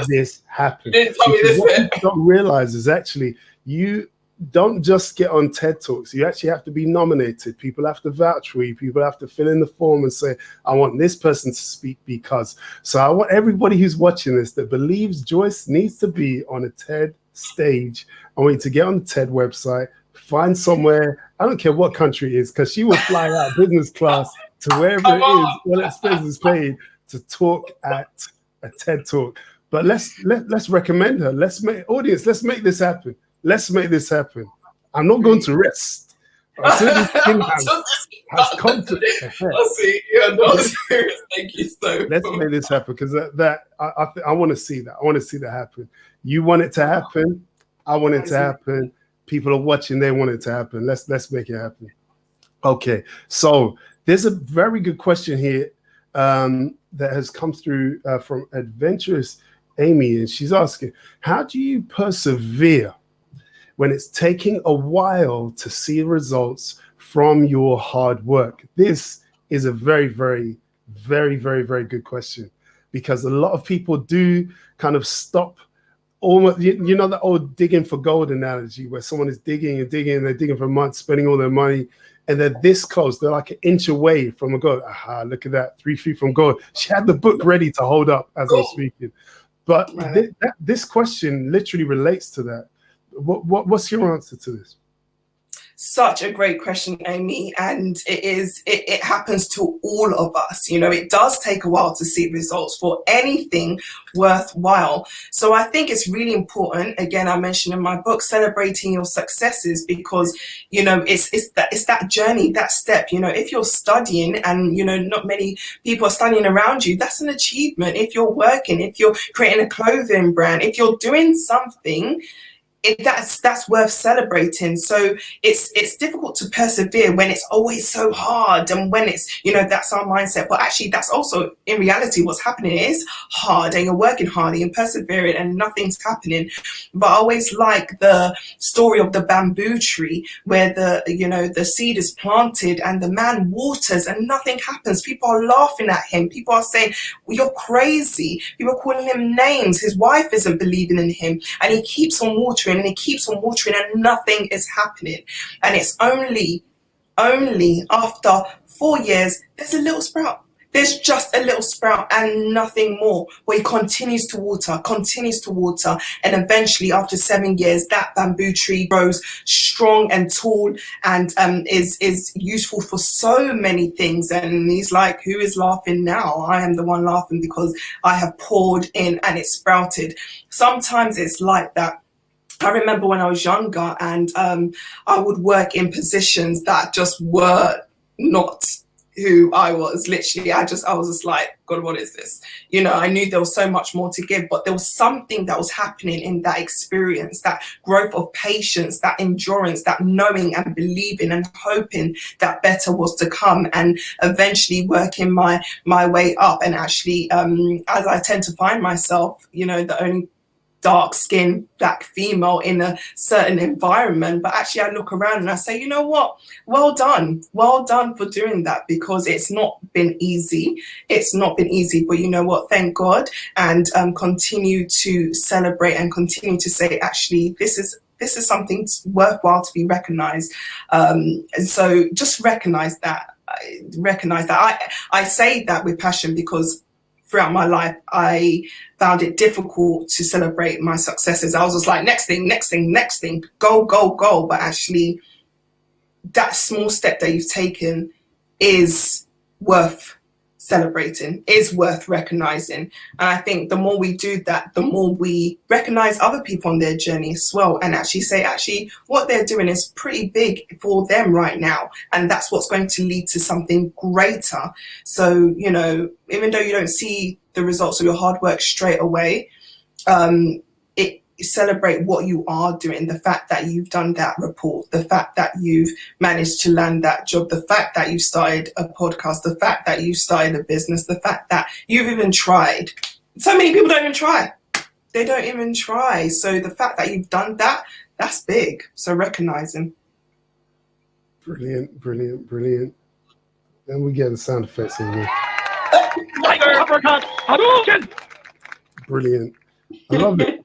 this happen. What you don't realize is actually you don't just get on TED Talks. You actually have to be nominated. People have to vouch for you. People have to fill in the form and say, I want this person to speak because. So I want everybody who's watching this that believes Joyce needs to be on a TED stage. I want you to get on the TED website, find somewhere, I don't care what country it is, because she will fly out business class to wherever it is, all expenses paid, to talk at a TED Talk. But let's recommend her. Let's make this happen. Let's make this happen. I'm not going to rest until this thing has come to a head. I'll see. Yeah, no, serious. Thank you so much. Let's make this happen, because I want to see that. I want to see that happen. You want it to happen. I want it to happen. People are watching. They want it to happen. Let's make it happen. Okay. So there's a very good question here that has come through from Adventurous Amy, and she's asking, how do you persevere when it's taking a while to see results from your hard work? This is a very, very, very, very, very good question, because a lot of people do kind of stop. Almost, you know, the old digging for gold analogy, where someone is digging and digging, and they're digging for months, spending all their money, and they're this close. They're like an inch away from a gold. Aha, look at that, 3 feet from gold. She had the book ready to hold up as I was speaking. But this question literally relates to that. What's your answer to this? Such a great question, Amy, and it happens to all of us. It does take a while to see results for anything worthwhile. So I think it's really important, again, I mentioned in my book, celebrating your successes, because it's that journey, that step. If you're studying and not many people are studying around you, that's an achievement. If you're working, if you're creating a clothing brand, if you're doing something, that's worth celebrating. So it's difficult to persevere when it's always so hard, and when it's that's our mindset. But actually, that's also in reality what's happening. It is hard, and you're working hard, and you're persevering, and nothing's happening. But I always like the story of the bamboo tree, where the seed is planted and the man waters and nothing happens. People are laughing at him. People are saying, well, you're crazy. People are calling him names. His wife isn't believing in him, and he keeps on watering. And it keeps on watering, and nothing is happening. And it's only after 4 years, there's a little sprout. There's just a little sprout and nothing more. But he continues to water, and eventually, after 7 years, that bamboo tree grows strong and tall and is useful for so many things. And he's like, who is laughing now? I am the one laughing because I have poured in and it sprouted. Sometimes it's like that. I remember when I was younger and I would work in positions that just were not who I was. Literally, I was just like, God, what is this? You know, I knew there was so much more to give, but there was something that was happening in that experience, that growth of patience, that endurance, that knowing and believing and hoping that better was to come, and eventually working my way up. And actually, as I tend to find myself, you know, the only dark-skinned black female in a certain environment, but actually I look around and I say, you know what, well done for doing that, because it's not been easy, but you know what, thank God, and continue to celebrate and continue to say, actually, this is something worthwhile to be recognized. And so just recognize that. I say that with passion because throughout my life, I found it difficult to celebrate my successes. I was just like, next thing, go. But actually, that small step that you've taken is worth celebrating, is worth recognizing. And I think the more we do that, the more we recognize other people on their journey as well, and actually say, what they're doing is pretty big for them right now. And that's what's going to lead to something greater. So, you know, even though you don't see the results of your hard work straight away, celebrate what you are doing, the fact that you've done that report, the fact that you've managed to land that job, the fact that you started a podcast, the fact that you started a business, the fact that you've even tried. So many people don't even try. They don't even try. So the fact that you've done that, that's big. So recognizing. Brilliant. Then we get the sound effects in here. Brilliant. I love it.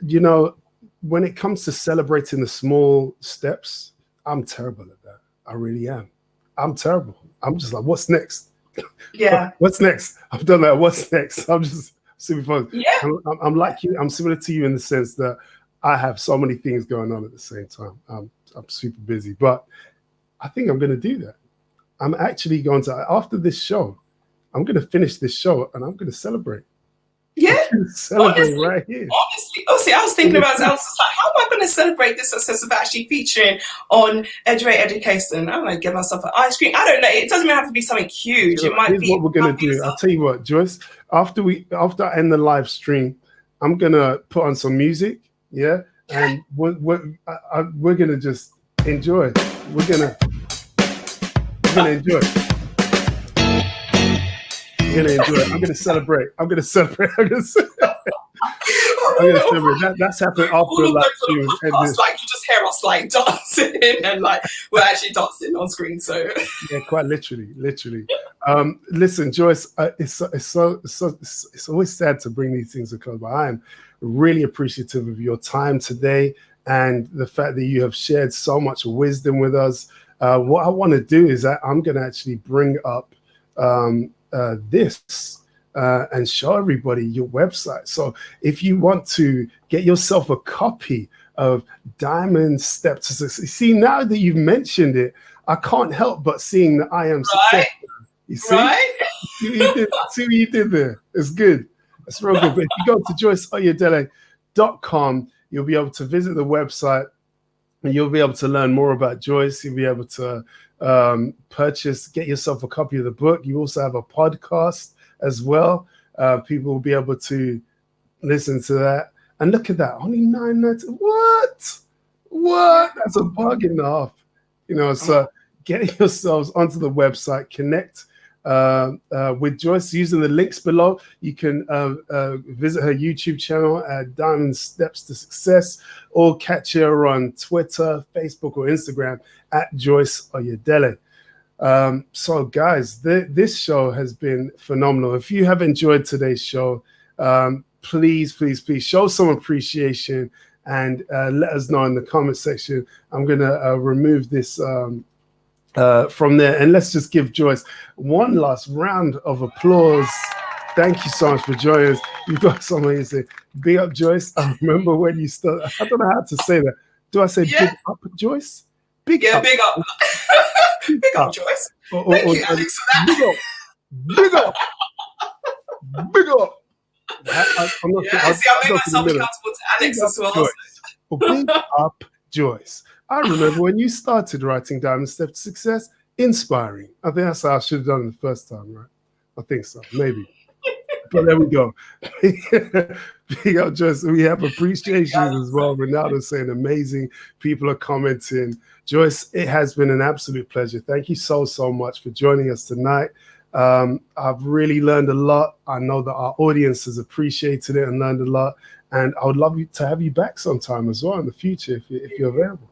You know, when it comes to celebrating the small steps, I'm terrible at that. I really am. I'm terrible. I'm just like, what's next? Yeah. What's next? I've done that. What's next? I'm just super focused. Yeah. I'm like you. I'm similar to you in the sense that I have so many things going on at the same time. I'm super busy, but I think I'm going to do that. I'm actually going to, after this show, I'm going to finish this show and I'm going to celebrate. Yeah, celebrate right here. Honestly, I was thinking about it. I was just like, how am I going to celebrate this success of actually featuring on Ejway Educator? I'm going to give myself an ice cream. I don't know. It doesn't even have to be something huge. You know, it might be. What we're going to do. I'll tell you what, Joyce. After I end the live stream, I'm going to put on some music. Yeah, and we're going to just enjoy. We're going to enjoy. I'm going to celebrate. That's happened after a live stream. Like you just hear us like dancing and like we're actually dancing on screen. So yeah, quite literally. Listen, Joyce, it's always sad to bring these things to close, but I am really appreciative of your time today and the fact that you have shared so much wisdom with us. What I want to do is I'm going to actually bring up this and show everybody your website. So if you want to get yourself a copy of Diamond Step to Success, see, now that you've mentioned it, I can't help but seeing that I am successful. You see? Right? See what you did there? It's good. It's real good. But if you go to joyceoyedele.com, you'll be able to visit the website and you'll be able to learn more about Joyce. You'll be able to get yourself a copy of the book. You also have a podcast as well. People will be able to listen to that. And look at that, only $9.90. What? That's a bargain and a half. You know, so get yourselves onto the website, connect with Joyce using the links below. You can visit her YouTube channel at Diamond Steps to Success, or catch her on Twitter, Facebook, or Instagram at Joyce Oyedele. So guys, this show has been phenomenal. If you have enjoyed today's show, please show some appreciation and let us know in the comment section. I'm going to remove this from there. And let's just give Joyce one last round of applause. Thank you so much for joining us. You've got someone who say, big up, Joyce. I remember when you started. I don't know how to say that. Do I say big up, Joyce? Big up. Big up. Big up, Joyce. Thank you, Alex, for that. Big up. Big up. I'm not sure. I made myself accountable to Alex as well. Big up, Joyce. I remember when you started writing Diamond Step to Success, inspiring. I think that's how I should have done it the first time, right? I think so, maybe. But there we go. Big up, Joyce. We have appreciations as well. Ronaldo's saying amazing. People are commenting. Joyce, it has been an absolute pleasure. Thank you so much for joining us tonight. I've really learned a lot. I know that our audience has appreciated it and learned a lot. And I would love to have you back sometime as well in the future if you're available.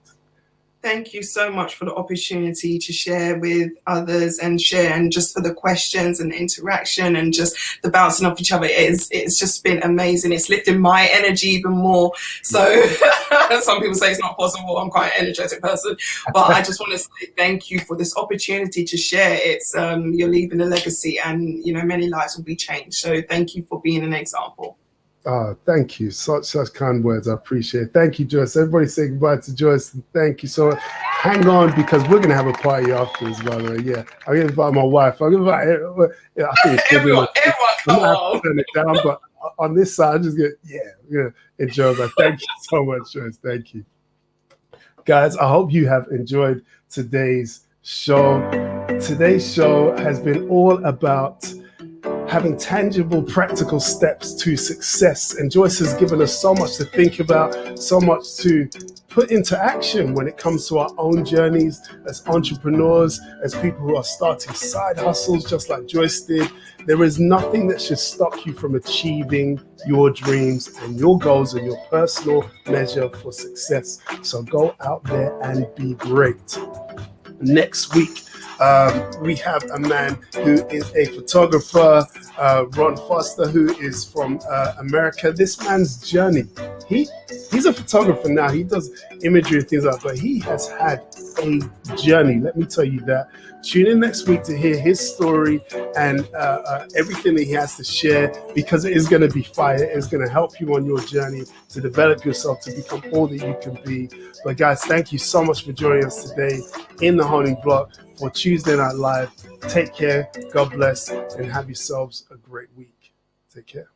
Thank you so much for the opportunity to share with others and just for the questions and the interaction and just the bouncing off each other. It's just been amazing. It's lifted my energy even more. So some people say it's not possible. I'm quite an energetic person, but I just want to say thank you for this opportunity to share. It's you're leaving a legacy, and many lives will be changed. So thank you for being an example. Thank you. Such kind words. I appreciate it. Thank you, Joyce. Everybody say goodbye to Joyce. Thank you so much. Hang on, because we're going to have a party afterwards, by the way. Yeah. I'm going to invite my wife. I'm going to invite everyone. Come on. Turn it down, but on this side, I'm just going to enjoy that. Thank you so much, Joyce. Thank you. Guys, I hope you have enjoyed today's show. Today's show has been all about having tangible, practical steps to success. And Joyce has given us so much to think about, so much to put into action when it comes to our own journeys as entrepreneurs, as people who are starting side hustles, just like Joyce did. There is nothing that should stop you from achieving your dreams and your goals and your personal measure for success. So go out there and be great. Next week, we have a man who is a photographer, Ron Foster, who is from America. This man's journey, he's a photographer now. He does imagery and things like that, but he has had a journey. Let me tell you that. Tune in next week to hear his story and everything that he has to share, because it is going to be fire. It's going to help you on your journey to develop yourself to become all that you can be. But guys, thank you so much for joining us today in the Holding Block for Tuesday Night Live. Take care, God bless, and have yourselves a great week. Take care.